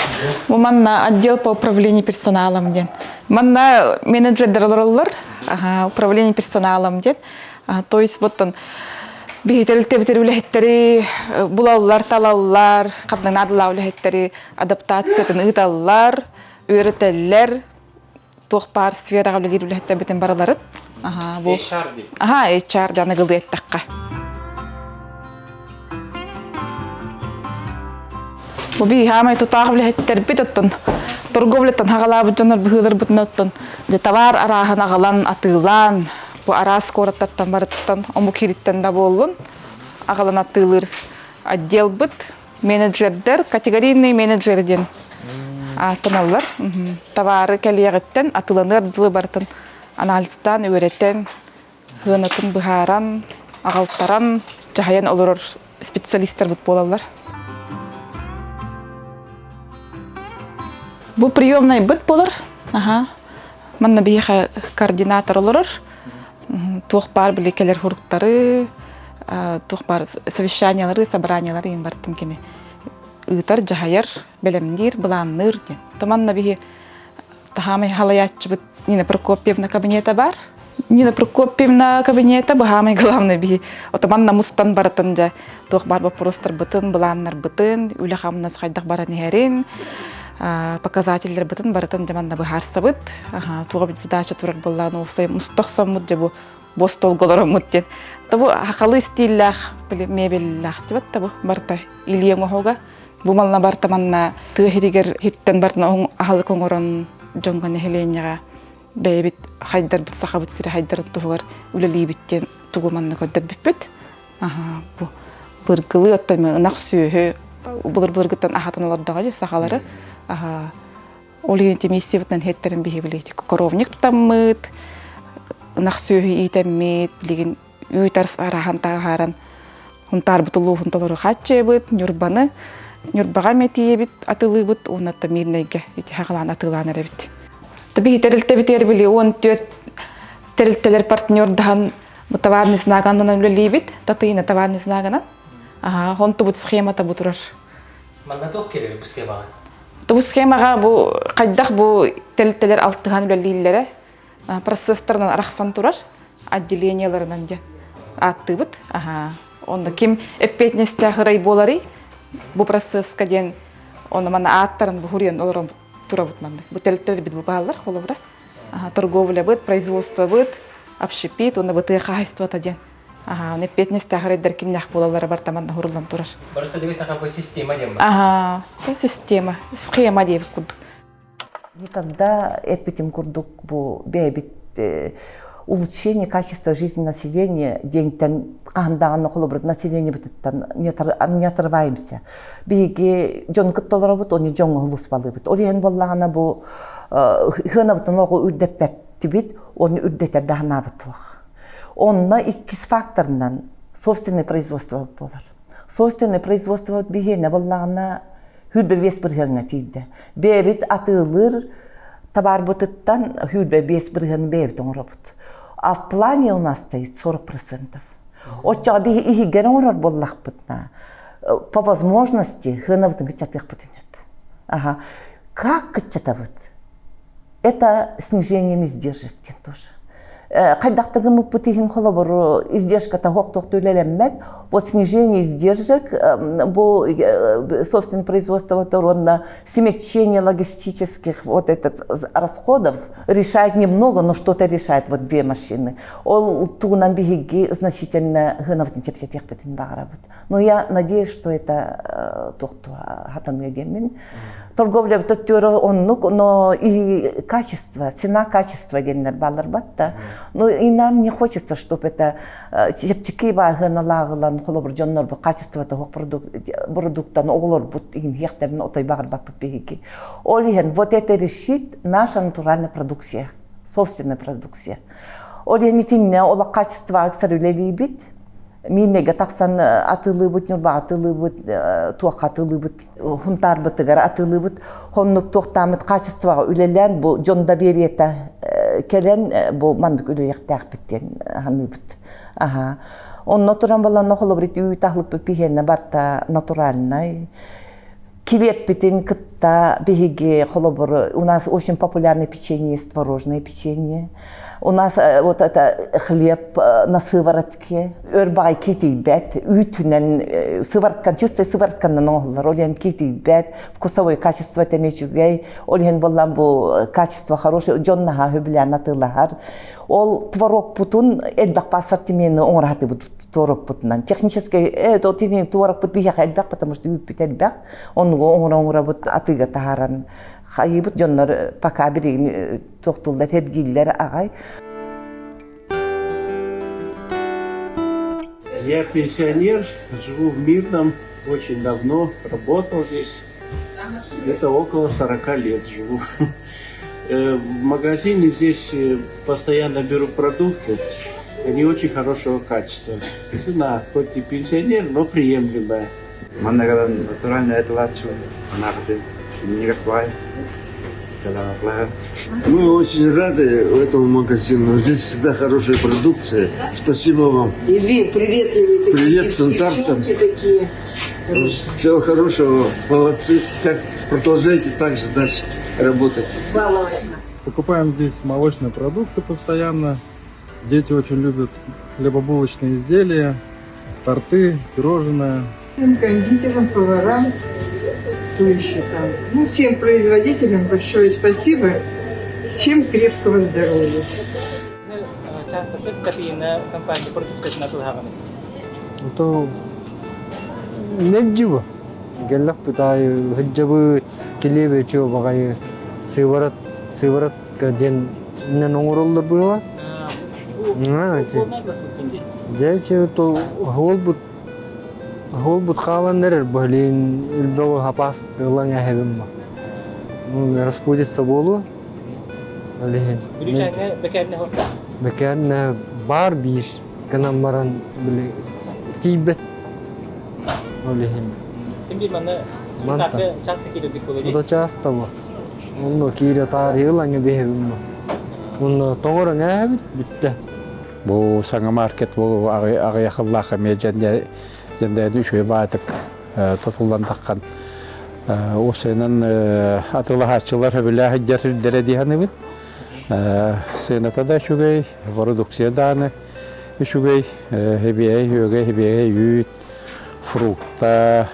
манна отдел по управлению персоналом ден. Манна менеджерлер олар, управление персоналом ден. То есть вот он бейтерілтебітер үләхеттері, бұлалылар, талалылар, қадның адыла үләхеттері, адаптациятын ұйталылар, өретелілер, тоқпар сфераға үләхеттер бітін бараларыд. HR деп. HR даны ғылды еттаққа. Бұбей хамай тұтағы үләхеттер бит оттын, торговлеттен хағалабы жанар бұғылар бұтын оттын, товар арағын ағылан, атылан, bu aras korattatan barıttan omu kiritten da bolun ağalan atılır отдел bit menajerler kategoriyny menajerden atanalar tavarı keliyagitten atılanır dılı barıtın analizdan öğreten hınatın bıharan ağaltaran jahayan olur spesialistler bit bolarlar. Bu приёмный bit bolar. Manna biha koordinator olur. Туохпар билекелер хуруктары, туохпар совещаниялары, собраниялары ен бартын кене. Ыйтар жахаяр, белемдир, быланныр ден. Таманна бихи тахамай халаятчы бит Нина Прокопьевна кабинета бар. Нина Прокопьевна кабинета бахамай главный бихи. Отаманна мустан баратын жа. Туохпар вопростар бытын, быланнар бытын, үлахамнас хайдах баран херин. Показателлер бытын барытын жаманна быхарса быт. Туға бит задача турар болланы оқсай мустақсан мұд жабу бостол голором мұттен. Табу хақалы стилях, мебеллях жабат табу барта илиен оғуға. Бу мална барта манна тыхидигер хиттен бартына оң ахалы коңорон жоңганы хеленяға бәйбит хайдар бит саха бит сире хайдар туғар үлелей биттен туғы манна көддер биппет. Бу бұргылы оттайма ынақ сүйі бұлыр-бұлыргыттан ахатын олардаға же сахалары. Олиенте миссиевтен хеттерин бихи билейти. Коровник тутаммыт, нахсүйі итеммет, билеген үйтарс арахан тағаран. Хунтар бутулу хунталары хатче бит, нюрбаны, нюрбаға метие бит, атылы бит, онатта мирнайге, хағалан атыланар бит. Таби терилте битер били, он төт терилтелер партнердан Бу товарный знаганан үлелибит, татыйна товарный знаганан. Хонту бут схемата бутурар. Манна тох керек бу схемага. Бу схемага бу кайдах бу телтелер алтыган үлелилере процесстордан арахсан турар, отделенияларынан де аттыбыт. Онда ким эппетнестя хырай болары, бу процесска ден оны мана аттарын бу хурен олорон турабыт манда. Бу телтелер бит бу баллар холобра. Торговля быт, производство быт, общепит, оны быты хозяйство та ден. Оны эппетнестя хырайдар кимнях болалары бар таманда хурлан турар. Барысы деген такая система дем. Это система, схема деп курдук. Никогда эпитем курдук бу бебит улучшение качества жизни населения, день-тен андаганы холобрат население битеттен не отрываемся. Биги жон кытталар бут, они жон хулус балы бит. Олиен боллагана бу хына бутын ого үрдеппет тибит, оны үрдетер дахна бутуах. Онна иккис факторнан собственное производство болар. Собственное производство бигене боллагана хүрбе вес биргенге тиде. Бебит атылыр табар бутыттан хүрбе вес бирген бебит оңробут. А в плане у нас стоит 40%. Отчага биги ихи геронор боллах бутна. По возможности хынавтын кычатых бутынет. Как кычатавыт? Это снижение издержек тоже. Кайдактагы мупутихин холобору издержка-то хоктохту лелеммет, вот снижение издержек, собственно, производство торона, смягчение логистических вот этих расходов решает немного, но что-то решает, вот две машины. Ол тугунан бигиги значительно гынавтын тепсетех бетин багарабыт. Но я надеюсь, что это тохту хатанга демин. Торговля бутөттөрө оннук, но и качество, цена качества денер балар батта. Но и нам не хочется, чтобы это чепчики багыналагылан холобур жоннор бу качество того продуктан оглор бут ин хехтерин отой багар бак беги. Олиен вот это решит наша натуральная продукция, собственная продукция. Олиен итинне ола качество аксарулели бит. Мимега таксан атылы бут, нурба атылы бут, туак атылы бут, хунтар бутыгар атылы бут, хоннук тоқтамыт качествоға үлелен, бу жон довериета келен, бу мандык үлелектәк биттен ханы бут. Он натуран балан нохолы брит үй тахлык бипихенне барта натуральный. Килет битин кытта бихиге холобор. У нас очень популярное печенье, творожное печенье. У нас вот это хлеб на сыворотке, örбай китибет, ütүнен сывороткан, чистой сыворотканнан оглар, олен китибет, вкусовое качество темечугей, олен боллан бу качество хорошее, жоннаха хөблян атылахар. Ол творог путун элбак по ассортименты оңраты бут творог путунан. Технически тотини творог пут бихах элбак, потому что үппит элбак, он оңра бут атыга тахаран. Хайбут жоннор пока бирин токтулдар хедгиллер агай. Я пенсионер, живу в Мирном, очень давно работал здесь, где-то около 40 лет живу. В магазине здесь постоянно беру продукты, они очень хорошего качества. Цена, хоть и пенсионер, но приемлемая. Натуральная это лучше, она не рассваивает. Мы очень рады этому магазину. Здесь всегда хорошая продукция. Спасибо вам. И вы приветливые такие. Привет санитарцам. Такие. Всего хорошего. Молодцы. Как продолжайте так же дальше работать. Покупаем здесь молочные продукты постоянно. Дети очень любят хлебобулочные изделия, торты, пирожные. Всем кондитерам, поварам, кто еще там. Ну, всем производителям большое спасибо. Всем крепкого здоровья. Часто на компании продукции на Тулхагане. То недживо. Геллах питаю, хиджабы, келебе чо багай сыворот каден не номероллар было. Дальше то холбут халан нерер бахлин илбего хапас кыланга хебимма. Ну распудится болу. Алихин. Бирюшане бекерне хорта. Бекерне бар биш канамаран били тибет. Алихин. Инди мана сутакта часто кило диколоди. Это часто ба. Он кире тариланга бехебимма. Он тонгоранга хебит битте. Bu sana market bu ağayakıllaka mecende düşüyor batık tutuldan takkan. O senin atılahatçılar hevla haccar derediyanı bit. Senata da şugay, produksiya dağını şugay, hebeye yüt, frukta,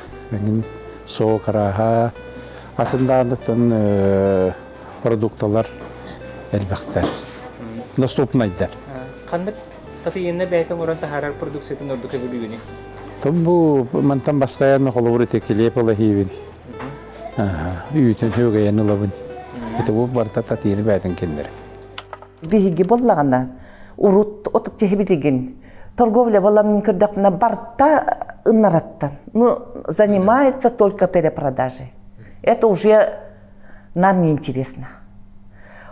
soğukaraha, atındağınlıktan produktalar elbaktar. Наступнайдар. Kandık tatı yine beyten oran taharar produksiyatın ordu kabulüğünü. Tabi bu mantan bastayan kolabora tekiliye pala hivin. Üyütün hüge yanılavın. İşte bu barta tatiyini beyten kendiri. Бихиги боллагана урут отут чехбитигин торговля была никогда барта нараттан. Ну, занимается только перепродажей. Это уже нам не интересно.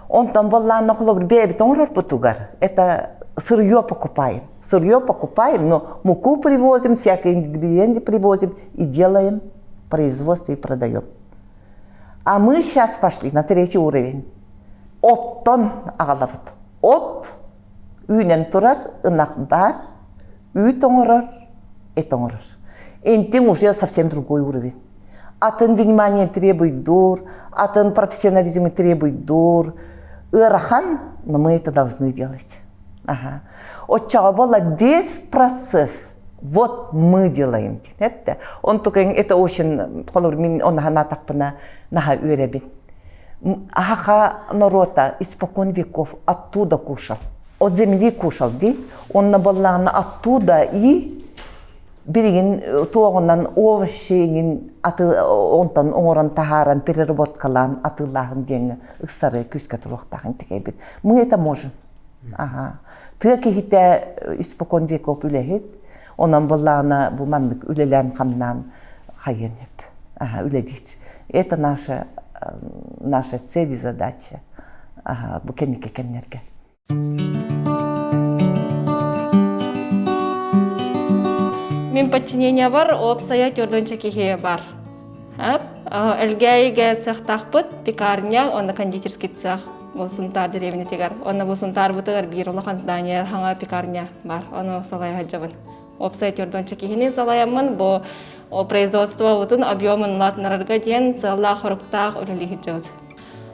Он там была на хлопок бебит, он рарпутугар. Это сырье покупаем, но муку привозим, всякие ингредиенты привозим и делаем производство и продаем. А мы сейчас пошли на 3-й уровень. Оттон ағалабыд. От үйнен тұрар, ынақ бар, үй тоңырар, тоңырар. Энтен уже совсем другой уровень. Атын внимание требует дур, атын профессионализм требует дур. Ырахан, но мы это должны делать. Ага. От чего было весь процесс. Вот мы делаем. Он только, это очень, он на так на уровень. Аха народа испокон веков оттуда кушал. От земли кушал, он набалан оттуда и береген тоғынан овощи, онтан оңыран тахаран переработкалан атылағын деңі ұқсары күске тұруқтағын текейбет. Мы это можем. Тыки хите испокон веков үлехет, онан балана бумандык үлелен қамнан хайенеп. Үледейт. Это наша цель и задача букенники кеннерге. Мен подчинение бар, обсая төрдөнчө кихе бар. Элгейге цехтахпыт, пекарня, онна кондитерский цех. Болсунтар деревня тегар. Онна болсунтар бутыгар бир улахан здание, ханга пекарня бар. Онна салай хаджабын. Обсая төрдөнчө кихине салаямын, бо производство утун объемын латнарга ден целла хоруктах үлели хиджабыз.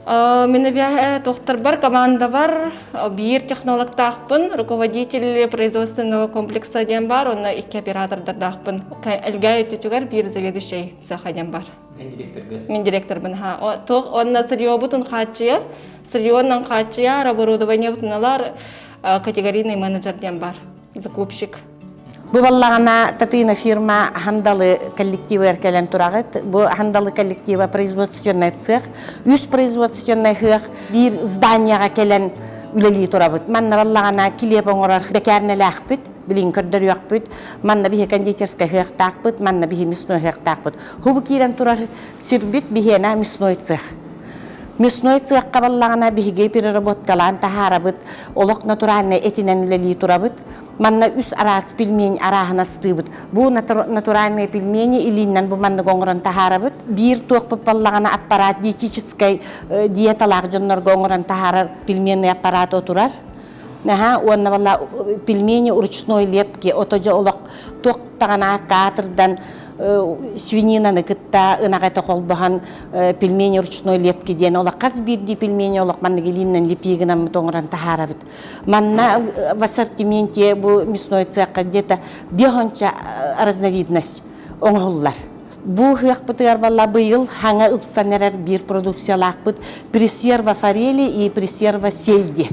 Мене бия тоқтар бар, команда бар, бир технологтахпын, руководитель производственного комплекса ден бар, онна 2 оператордардахпын. Элгай өтүчүгөр бир заведующий цеха ден бар. Мен директорбын. Онна сырье бутун хачия, сырьенан хачия, оборудование бутуналар категорийный менеджер ден бар, закупщик. Бу баллагана татына фирма хандалы коллективы эркелен турагыт. Бу хандалы коллектива производственный цех, үз производственный цех, бир зданияга келен үлели турабыт. Манна баллагана килеп оңорар бекернелахпыт, билин көрдөр юкпыт. Манна бихе кондитерская цех такпыт, манна бихе мясной цех такпыт. Хубу кирен турар сирбит бихена мясной цех. Мясной цех кабаллагана бихиге переработкалан тахарабыт, олок натуральный этинен үлели турабыт. Манна үс арас пельмень арахана стыбыт. Бу натуральные пельмени илиннен бу манна гоңран тахарабыт. Бир тоқ баллагана аппарат диетической диеталар жоннор гоңран тахарар пельменный аппарат отурар. Онна балла пельмени ручной лепки отожа олок тоқ тагана катрдан свининаны кытта ынагайта колбахан пельмени ручной лепки ден олак каз бирди пельмени олак манна гелиннен лепигинам тоңран тахарабыт. Манна в ассортименте бу мясной цех где-то бегонча разновидность оңгуллар. Бу хыякпытыгар балла быйыл хаңа ылсанерер бир продукциялакпыт пресерва форели и пресерва сельди.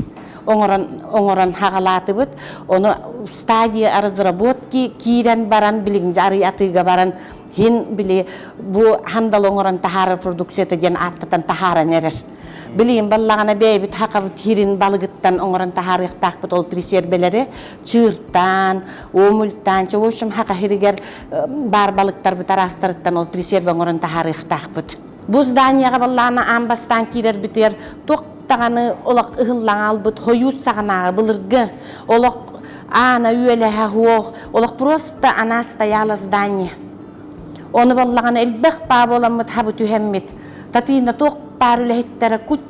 Оңоран хагалатыбыт, оны стадия разработки кирен баран билигин жары атыга баран хин били бу хандал оңоран тахара продукцияты ден аттатан тахара нерер. Билигин баллагана бейбит хакабыт хирин балыгыттан оңоран тахарык такпыт ол пресербелери чырттан, омультан, в общем хака хиригер бар балыктар бит арастырыттан ол пресербе оңоран тахарык такпыт. Бу зданияга баллагана амбастан кирер битер тағаны олақ ұғыллаң албыт, хойус сағанағы бұлырғы, олақ ана үйеліға хуоқ, олақ просто ана стояла здание. Оны баллағаны әлбәқ бап оламыд хабы түйеммет. Татыйна тоқ бар үләхеттері күт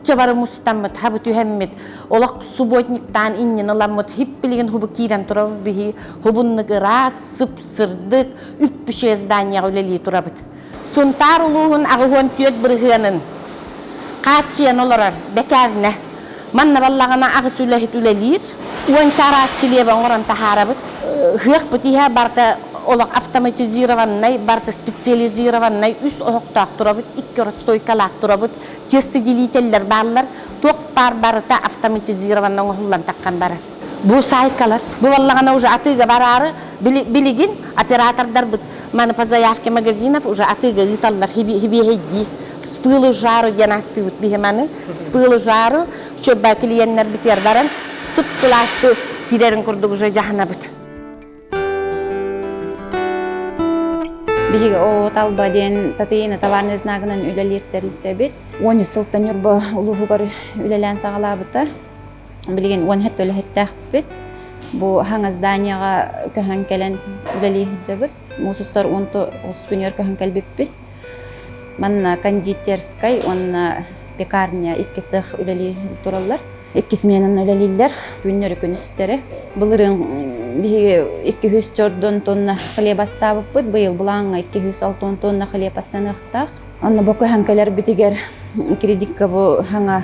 жабары мустаммыт, хабы түйхеммит, олақ субботниктан иннен ыламмыт, хип билген хубы кирен турабы бихи, хубынныгы рас, сып, сырдык, үппіше зданияға үлелей турабыт. Сунтар улуғын ағығын түйет бірғынын, қачыян оларар, бекәріне, манна баллағына ағыс үләхет үлелейір, уан чарас келебен оран тахарабыт, хыяқ бітіға барта олақ автоматизированный, барта специализированный, үс оқтақ турабыт, иккер стойкалақ турабыт, тесті делителер барлар, тоқ барыта автоматизированный оңғылан таққан барар. Бұл сайкалар, бұл аллағана уже атыға барары, білеген оператордар бұд, маны по заявке магазинов уже атыға ғыталар, хебе-хедди. Спылы жару янатты бұд бігеманы, спылы жару, чөббә клиенттер бітер баран, сұп құласты кирерін күрдік уже жағына бұд. Биһиге о талбаден татыйны товарный знагынан үлелертерилте бит. 10 сылтан юрба улугугар үлелен сагалабыта. Билген 10 хет үлехеттах бит. Бу хаңа зданияга көһөн келен үлели жабыт. Мусустар 10 күнөр көһөн келбип бит. Манна кондитерскай, онна пекарня иккисых үлели тураллар. Иккис менен үлелилер, күннөрү күнүстөрү. Былырын биһиге 204 тонна хлеб астабып бит. Быйыл булаңга 206 тонна хлеб астаныктак. Анна бу көһөнкелер битигер кредитка бу хаңа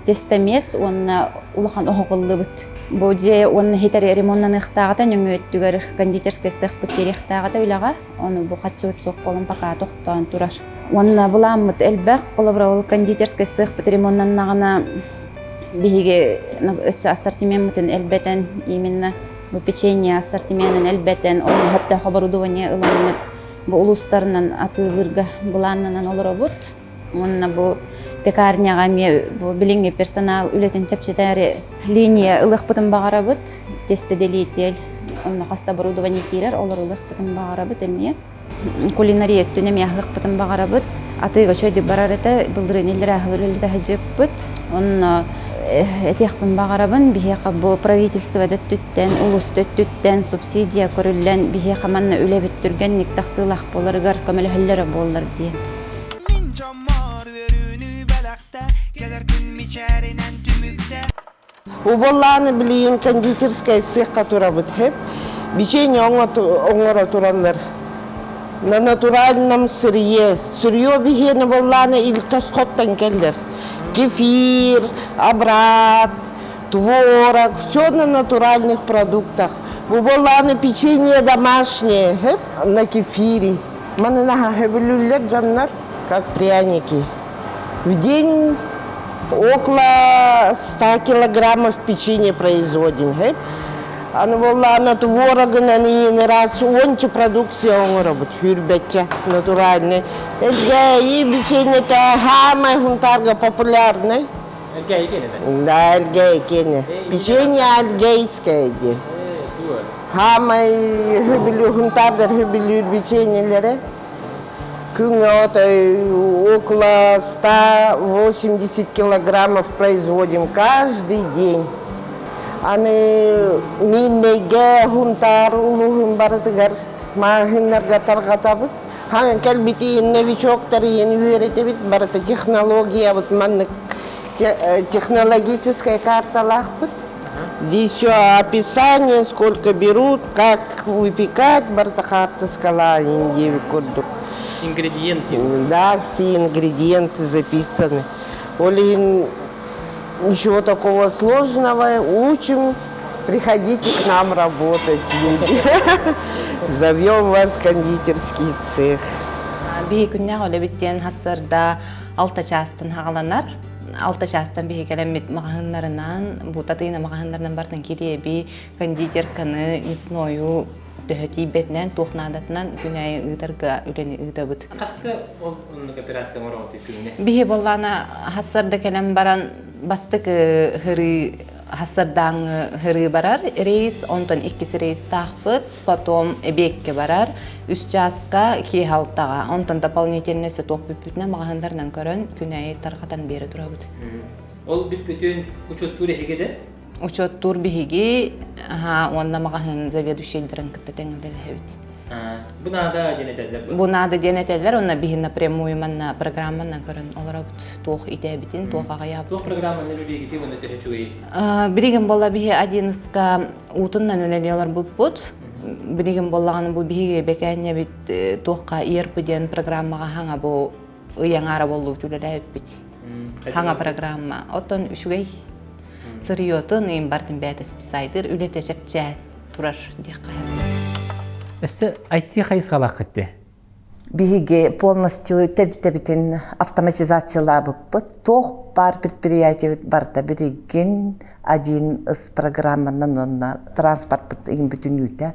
тестемес, онна улахан огылды бит. Бу же онна хетер ремонтнан ыктагата нөңөттүгөр кондитерский цех бит керектагата үлага. Оны бу качыбыт сок болон пока токтон турар. Онна буламыт элбек колоброл кондитерский цех бит ремонтнан нагана биһиге өссө ассортиментин элбетен именно бу печенье ассортиментин элбетен оны хатта оборудование ыламыт бу улустарынан атылырга буланынан олоробут. Онна бу пекарняга ме бу билинге персонал үлетин чапчетари линия ылык бутын багарабыт, тесте делитель, онна каста оборудование кирер, олар ылык бутын багарабыт эме. Кулинария түнеме ылык бутын багарабыт. Атыга чөйдү барарыта былдырын элдер ахылылда хаҗыппыт. Онна этехпин багарабын бихека бу правительство дөттүттен, улус дөттүттен субсидия көрүлгөн бихека манна үлебит түргөн ник таксылах боларгар көмөлһөллөр болар ди. Уболланы билейин кондитерская цехка турабыт хеп. Печенье оңора тураллар. На натуральном сырье. Сырье бихени болланы илтосхоттан келдер. Кефир, абрат, творог, все на натуральных продуктах. Уболланы печенье домашнее хеп, на кефире. Маны на хебелюллер жаннар, как пряники. В день около 100 килограммов печенья производим. А на творога на раз онче продукция он работает, хюрбетча натуральный. И печенье-то хамай хунтарга популярный. Да, эльгей. Печенье альгейское. Хамай хюбелю хунтарга хюбелю печенье. Около 180 килограммов производим каждый день. Аны миннеге хунтар улугун барытыгар махиннарга таргатабыт. Ханга келбити новичоктар ени үйретебит барыты технология вот манны технологическая карта лахпыт. Здесь все описание, сколько берут, как выпекать, барыты карта скала индеви курдук. Ингредиенты? Да, все ингредиенты записаны. Олин, ничего такого сложного. Учим, приходите к нам работать. Зовем вас в кондитерский цех. Биһи күннәг оле биттен хассарда алта частын хагаланар. Алта частан биһи келемит магазиннарынан, бу татыйна магазиннарынан бартын киреби кондитерканы, мясною төһөти бетнен тухнадатынан күнәй ыдарга үлени ыдабыт. Каста ол операция морот итүне. Биһи боллана хассарда келем баран бастык хыры хассардан хыры барар. Рейс онтон 2 рейс тахпыт, потом эбекке барар. 3 часка ки халтага. Онтон дополнительный сеток бүтүнө магазиндардан көрөн күнәй таркатан бери турабыт. Ол бүтүн учет туре хегеде? Учет тур биһиги, онна магазин заведующийдерин кытта теңдел хебит. Buna da denetediler. Buna da denetediler. Ona bihin напрямую манна программаны көрөн олар туох итебитин туохага яп. Туох программаны үле гити оны техчуй. Бириген болла бихи 11-ка утуннан үлелелер булпут. Бириген боллаганы бу бихиге бекенне бит туохка ERP-ден программага ханга бу ыяңара болду үлелеп бит. Ханга программа. Оттон үшүгей сырыйотун им бартын бәте списайдыр үлетечек жат турар дикка. Өсі IT қайсығалақ кетті? Биге полностью тәртібітін автоматизациялап бұд. Тоқ бар предприятие барда біреген один из программанан онна транспорт бұд бүтін үйті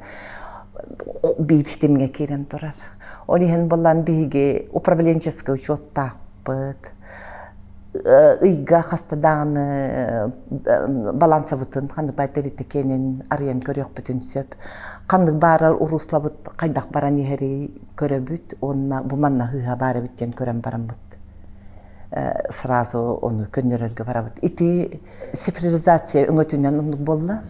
бейбіштемге керен тұрар. Олеген болан биге управленческий учеттақ бұд. Үйга қастадағыны балансавытын қанды байтеректі кенен ариян көрек бүтін сөп. Қандық барар ұруслабыт қайдақ баран ехері көрі бүт, онына бұманна хыға бары бүттен көрен баран бұт. Сразу оны көннерерге бара бұт. Ити цифрилизация өңөтінен ұндық болла.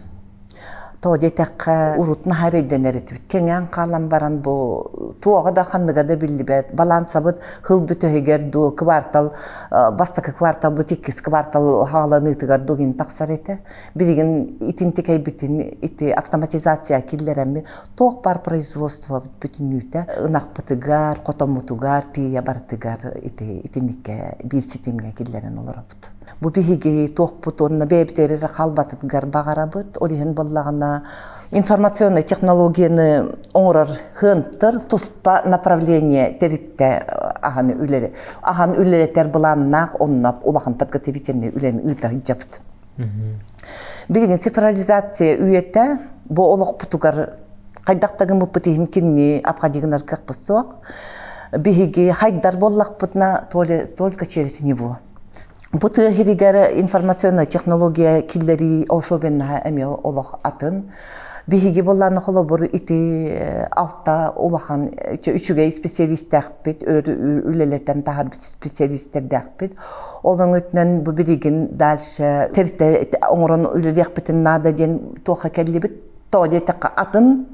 Тоғде тәққа ұрутын хайрайден әрет бүт. Кенген қалан баран бұл туаға да қандыға да білі бәд. Баланса бұт хыл бүт өйгер ду квартал, бастықы квартал бұт 2 квартал хағаланы ұтығар дуғын тақсар еті. Біреген итін текей бүтін ити автоматизация келдерәмі тоқ бар производство бүтін үйті. Үнақ бұтығар, қотамутығар, тия бартығар итінікке бір сетемге келдерін олар бұт. Бу биһиги тоқпут онна бэбтерер халбатыгар багарабыт олиһин боллагына информационный технологияны оңрар хынтыр туспа направление теритте ахан үлелетер буланнак оннап улахан подготовительный үлен ыта жапыт. Билген цифрализация үйете бу олоқ путугар кайдактагы мупытыһин кинни апхадигнар какпысок биһиги хайдар боллакпытна только через него. Бұты хиригер информационный технология киллери особенно әмел олақ атын. Бихиги болланы қолы бұр ити алта олақан үшіге специалист әқпет, үлелерден тағар специалисттер әқпет. Олың өтінен бұл біреген дальше терітті оңырын үлелі әқпетін нада ден тоқа кәлі біт, тоғде таққа атын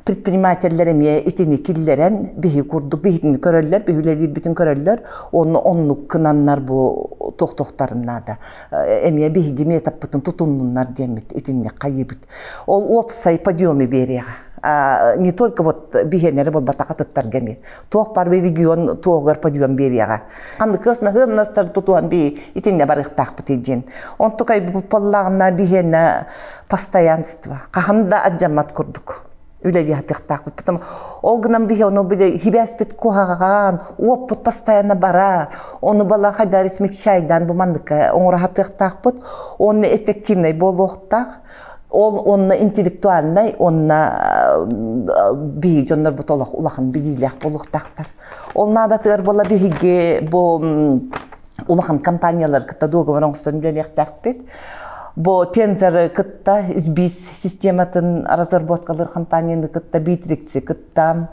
предпринимательлерime itini killeren bihi kurduk bihini köröller bihileri bütün köröller onu kınanlar bu tohtarınlarda emiye bihi gibi etapıtın tutunlar demit itini kayıbıt o opsay подъемы берега не только вот бихенері бол батақатыттар геме тоқ бар регион тоғыр подъем берега қанды кысна хыннастар тутуан би итине барықтақ бітеден он тукай бұл поллағына бихені постоянство қаханда аджамат курдук үлелі хатықтақ. Потому ол гынан бихе оны біле хибәспет куғаған, опыт постоянно бара, оны бала қайдар исмек шайдан бұмандыққа оңыра хатықтақ бұд, оны эффективный болуқтақ, оны интеллектуальный, оны бихе жондар бұд олақ улақын білілек болуқтақтар. Ол надатығар бола бихеге бұл улақын компаниялар кітті доғывар оңыстан үлелек тәқпет. Бо тензер кытта избис систематын разработкалар компанияны кытта битрикси кытта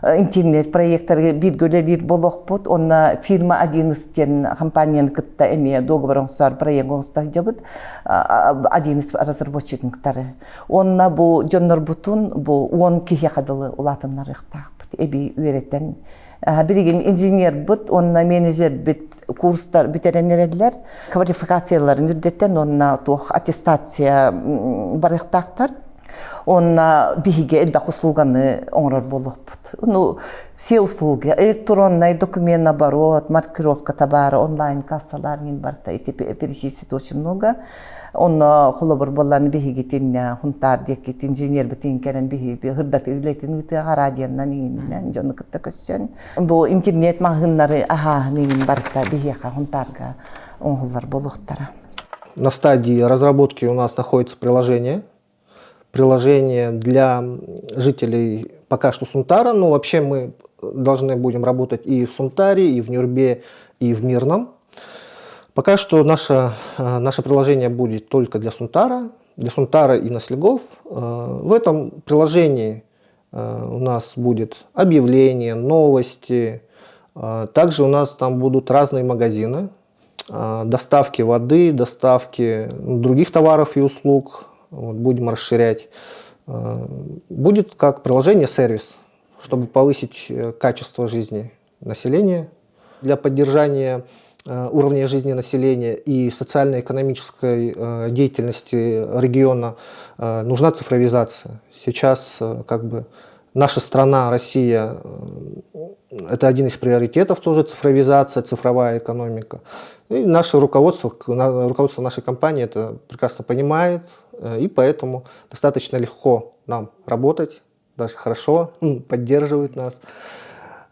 интернет проекттарга биргөлелер болохпут онна фирма 11 компанияны кытта эме договороңсар проектоңстар жабыт 11 разработчиктары онна бу жоннор бутун бу 10 кихе кадылы улатыннар ыктакпыт эби үйрөтен бириген инженер бут онна менеджер бит курстар битеренерлер квалификацияларын үрдеттен онна тух аттестация барыктактар онна бихиге элбак услуганы оңрор болуппут. Ну все услуги электронный документ оборот, маркировка товара, онлайн кассалар нин барта эти перечислить очень много. Онна холобор болланы бихиге тинне хунтар декет инженер битин керен бихи хырдат үйлетин үтө радионан нин жону кытта көссөн. Бу интернет магыннары аха нин барта бихига хунтарга оңголлар болуктара. На стадии разработки у нас находится приложение для жителей пока что Сунтара, но вообще мы должны будем работать и в Сунтаре, и в Нюрбе, и в Мирном. Пока что наше приложение будет только для Сунтара и Наслегов. В этом приложении у нас будет объявления, новости. Также у нас там будут разные магазины, доставки воды, доставки других товаров и услуг. Будем расширять. Будет как приложение-сервис. чтобы повысить качество жизни населения. Для поддержания уровня жизни населения и социально-экономической деятельности региона нужна цифровизация. Сейчас наша страна, Россия, это один из приоритетов тоже цифровизация, цифровая экономика. И наше руководство нашей компании это прекрасно понимает, и поэтому достаточно легко нам работать, даже хорошо поддерживают нас.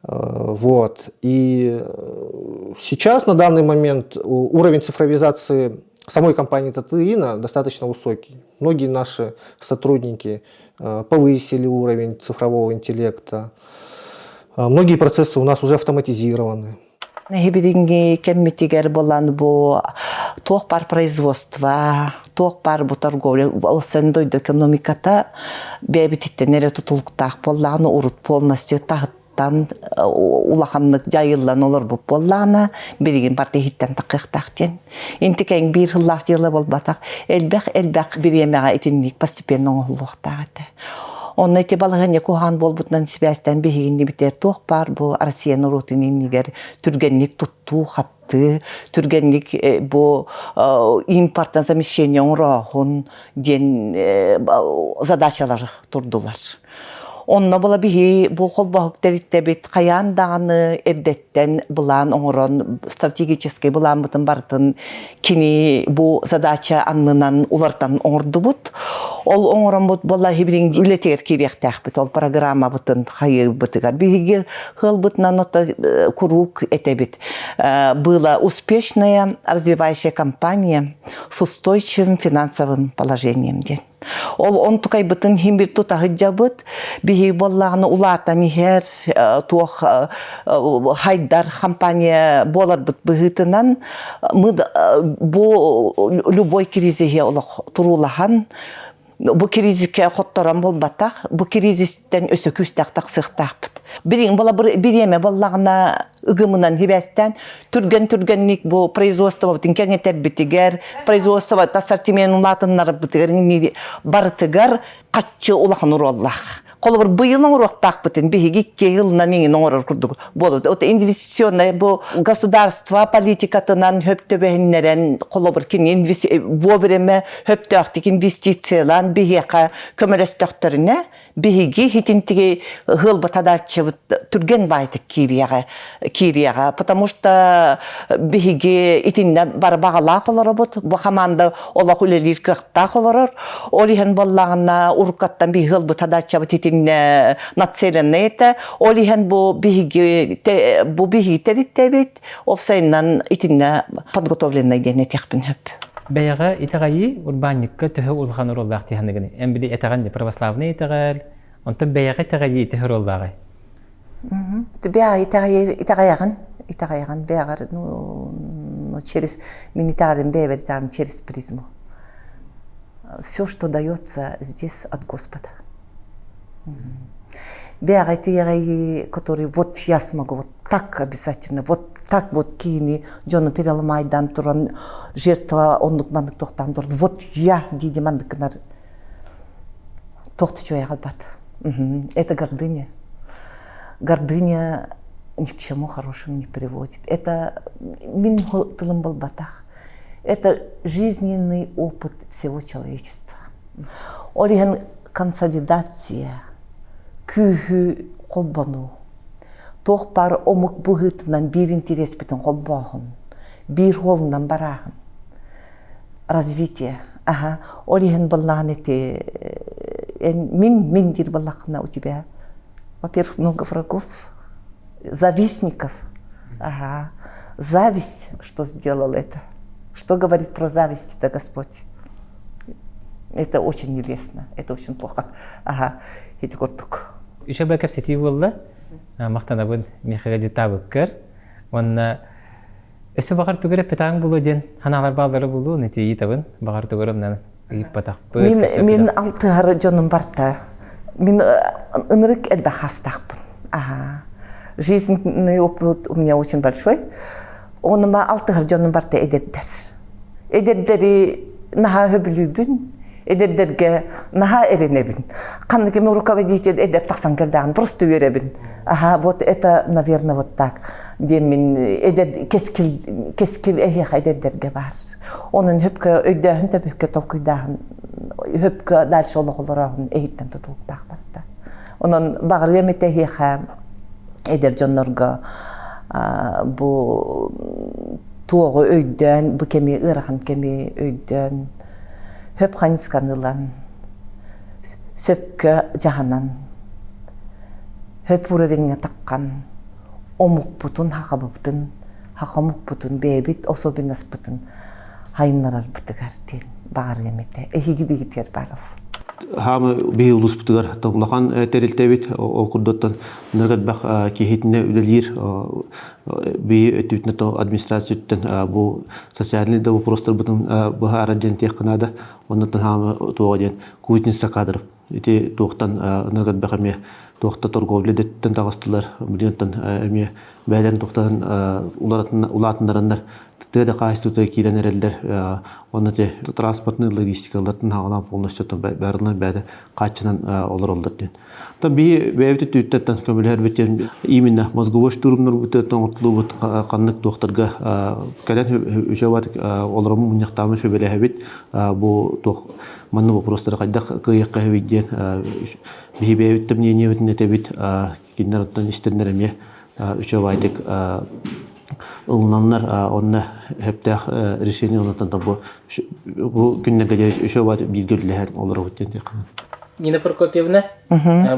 Вот. И сейчас, на данный момент, уровень цифровизации самой компании Татыина достаточно высокий. Многие наши сотрудники повысили уровень цифрового интеллекта. Многие процессы у нас уже автоматизированы. Нехибиринги кеммитигер болан бу тоқпар производства, тоқпар бу торговля, осендойд экономиката бебититтенере тутулуктақ болланы урут полностью тахыттан улаханлык жайыллан олар бу болланы биригин партихиттен тақиқтақтен. Интикең бир хыллақ жылы болбатақ, элбәқ бир емеға итинник постепенно оңғылуқтағыты. Он эти балагане кухан болбутнан связьтен бегинни битер тоқпар бу Россияны рутинин нигер түргенник тутту хатты, түргенник бу импорттан замещение урахун ден задачалар турдулар. Онна була биһи бу холбахык теритебит каян даганы эрдеттен булан оңорон стратегический булан бутын бартын кини бу задача аннынан улартан оңордубут. Ол оңорон бут була хибрин үлетер киректах бит ол программа бутын хайы бутыгар биһиге хыл бутнан нота курук этебит. Была успешная развивающая компания с устойчивым финансовым положением ден. Ол онтукай бытын химбир тутагы жабыт, биһи боллаганы улата нихер туох хайдар компания болар быт быһытынан бу любой кризисге олох турулахан бу кризиске хотторан болбатак, бу кризистен өсө күстактак сыктакпыт. Бирин бола бир эме боллагына ыгымынан хибестен түргенник бу производство бутин кеңетер битигер, производство ассортимент улатыннар битигер барытыгар каччы улахан уроллах. Колбар быйылың уроқтақ бітін, бейгі кейылынан еңін оңырыр күрдігі болады. Ота инвестиционный бұл государство политикатынан хөптөбәйінлерін колбар кен бұл біреме хөптөқтік инвестициялан бейге көмірестіқтеріне бейгі хитинтіге ғылбы тадарчы түрген байды кирияға. Потому что бейге итинне бар бағалақ олары бұд, бұл қаманды олақ үлелер қықтақ оларыр. Олиген боллағына ұрқаттан бей ғылбы тадарчы нацелено это, олиген бу биги теритебит, опсайнан итинна подготовленный ден этехпин хөп. Бәйға итағайы урбанникка түхі улхан уроллақ тиханығыны. Әмбілі этаған православны итағал, онтан бәйға итағайы итағыр оллағы. Бәйға итағайығын, бәйғар, через, мен итағарым бәйғар через призму. Все, что дается здесь от Господа. Бегай, который вот я смогу, вот так обязательно, вот так вот кини, Джону переломайдан туран, жертва онлук мандык тохтан туран, вот я диди мандыкнар тохты чоя галбат. Это гордыня. Гордыня ни к чему хорошему не приводит. Это мин тылым балбатах. Это жизненный опыт всего человечества. Олиген консолидация. Күйі қолбану. Тоқпар омық бұғытынан бір интерес бітін қолбағын. Бір қолынан барағын. Развитие. Олиген боллағын ете. Мен дир боллақына у тебя. Во-первых, много врагов. Завистников. Зависть, что сделал это. Что говорит про зависть это Господь? Это очень нелестно. Это очень плохо. Хети кордук. Еще бы капсити было, махтана бун михаил житабыккер, он еще багар тугере питаң булу ден, ханалар балдары булу, нети итабын, багар тугерем нан иппатак быт. Мен алтыгар жонум барта. Мен ынырык элбе хастакпын. Жизненный опыт у меня очень большой. Оныма алтыгар жонум барта эдердер. Эдердери наха хөбүлүбүн, Эдердерге наха эренебин. Канныгеме руководитель эдер тахсан келдаган просто веребин. Ага, вот это, наверное, вот так. Демин эдер кескил эхех эдердерге бар. Onun höpkö öydähün de höpkö tolkuydahan. Höpkö dälşe olurağın ehitten tutuluqtaq barda. Onun bağırıya metehiha eder jonnorga bu tuğu öydän, bu kemi ırağın kemi öydän höp haniskanılan söpkö jahanan höp uravenge taqqan omuk butun haqabıbdın haqamuk butun bebit osobinas butun hayınlarar bıtıgar değil bağırıya mete ehi gibi gider baraf. Hamı bir ulus bıtıgar toplakan teriltebit o kurdottan nögat kihitine ülelir bir ötütne to administrasiyondan bu sosyalni de bu prostor butun bu aradan teknada ondan hamı toğadan kuytnisa kadar iti toğtan nögat bakmaya toğta torgovle detten tağıstılar biliyontan emiye beyden toğtan ulatınlarınlar Тыда кайстута килен эрелдер, оннате транспортный логистикаларын хагылан полностью бәрінен бәді качынан олар олдар ден. Та би бәйбіті түйттеттен көмілер бітен именно мозговой штурмнар бүтеттен ортылу бұт қанлық доқтырға кәлен үшеват оларымы мұнияқтамын сөбелі әбет бұл тоқ манны вопростары қайдақ қиыққа әбеттен би бәйбітті мнение бітіне тәбет кеннер оттан істернер әме үшеватек Улнанlar onunla hep de решение ondan da bu günlerde şu var bir gülleher olur o diye. Nina Prokopyevna,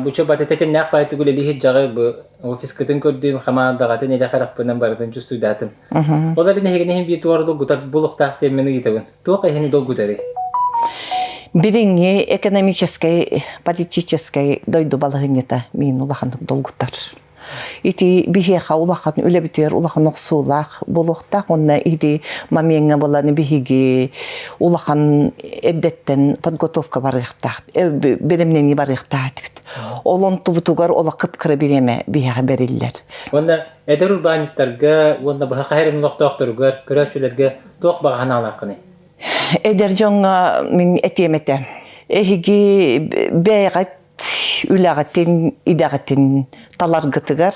bu çabat etetim ne yapaydı güle lihi jağı bu ofis kıtın gördüğüm hemen dağıtın ne kadar pınam bardan justu dadım. O da ne hegene bir tuvarda gutar buluk tahtı meni gitavun. Toka heni do gutari. Birinci ekonomической, политической дойду балагынета мен улахан долгутар. Ити бихеха улахан үлебитер улахан оксулах болохтак онна иди маменга боланы бихиги улахан эддеттен подготовка барыктак беремнени барыктак бит олон тубутугар ола кыпкыры биреме бихеха бериллер онда эдер урбаниттарга онда баха хайрын ноктоктургар көрөчүлөргө ток багана алакыны эдер жоңга мен этемете эхиги бейгат үләгәтен идәгәтен таларгытыгар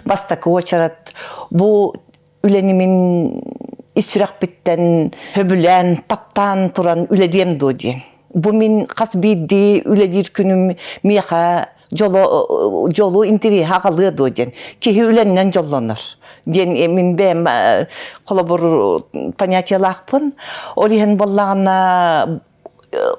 бастакы очарат бу үләнемен исрак биттен хөбүлән таптан туран үләдем доди бу мен касбиди үләдир күнүм миха жолу интери хагалы доден ки үләннән жолланыр ден мен бем колобор понятиялакпын олиһен боллагана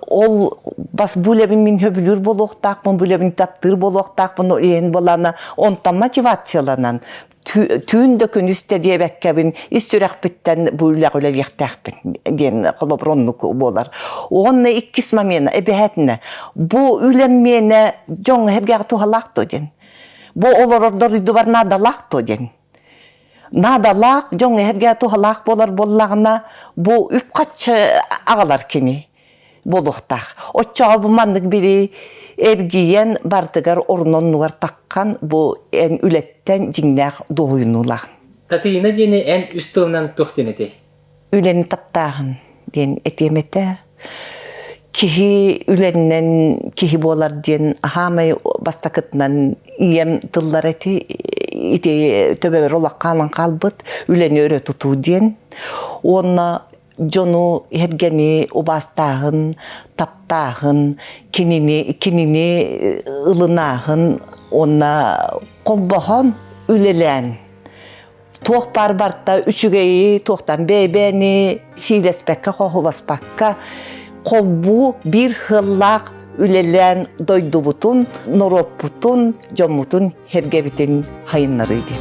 ол бас бүлебин мен хөбүлүр болохтакмын бүлебин таптыр болохтакмын ээн болана онтан мотивацияланан түүндө күнүстө дебеккебин истүрак биттен бүлэг үлелектакпин ден колоброннук болар онна иккис мамена эбехетне бу үлеммене жоң херге тухалакто ден бу олордор идубар надалакто ден надалак жоң херге тухалак болар боллагына бу үпкачы агалар кини болохтақ. Отчаға бұл мандық бірі әргейен бардығар орнонуғар таққан бұл ән үлеттен жіңнәқ доғыйнулағын. Татыйына дені ән үстілінен тұқтен еті? Үлені таптағын ден етеметі. Кихи үленнен кихи болар ден ахамай бастақытынан ием тылдар еті. Ите төбәбер олаққанын қалбыт үлені өрі тұту ден. Оны жону хергени убастагын, таптагын, кинини ылынагын, онна колбохон үлелен. Тоқ барбарта үчүгейи, тоқтан бейбени, силеспекке, хохуласпакка, колбу бир хыллак үлелен дойдубутун, нороппутун, жомутун хергебитин хайыннарыйды.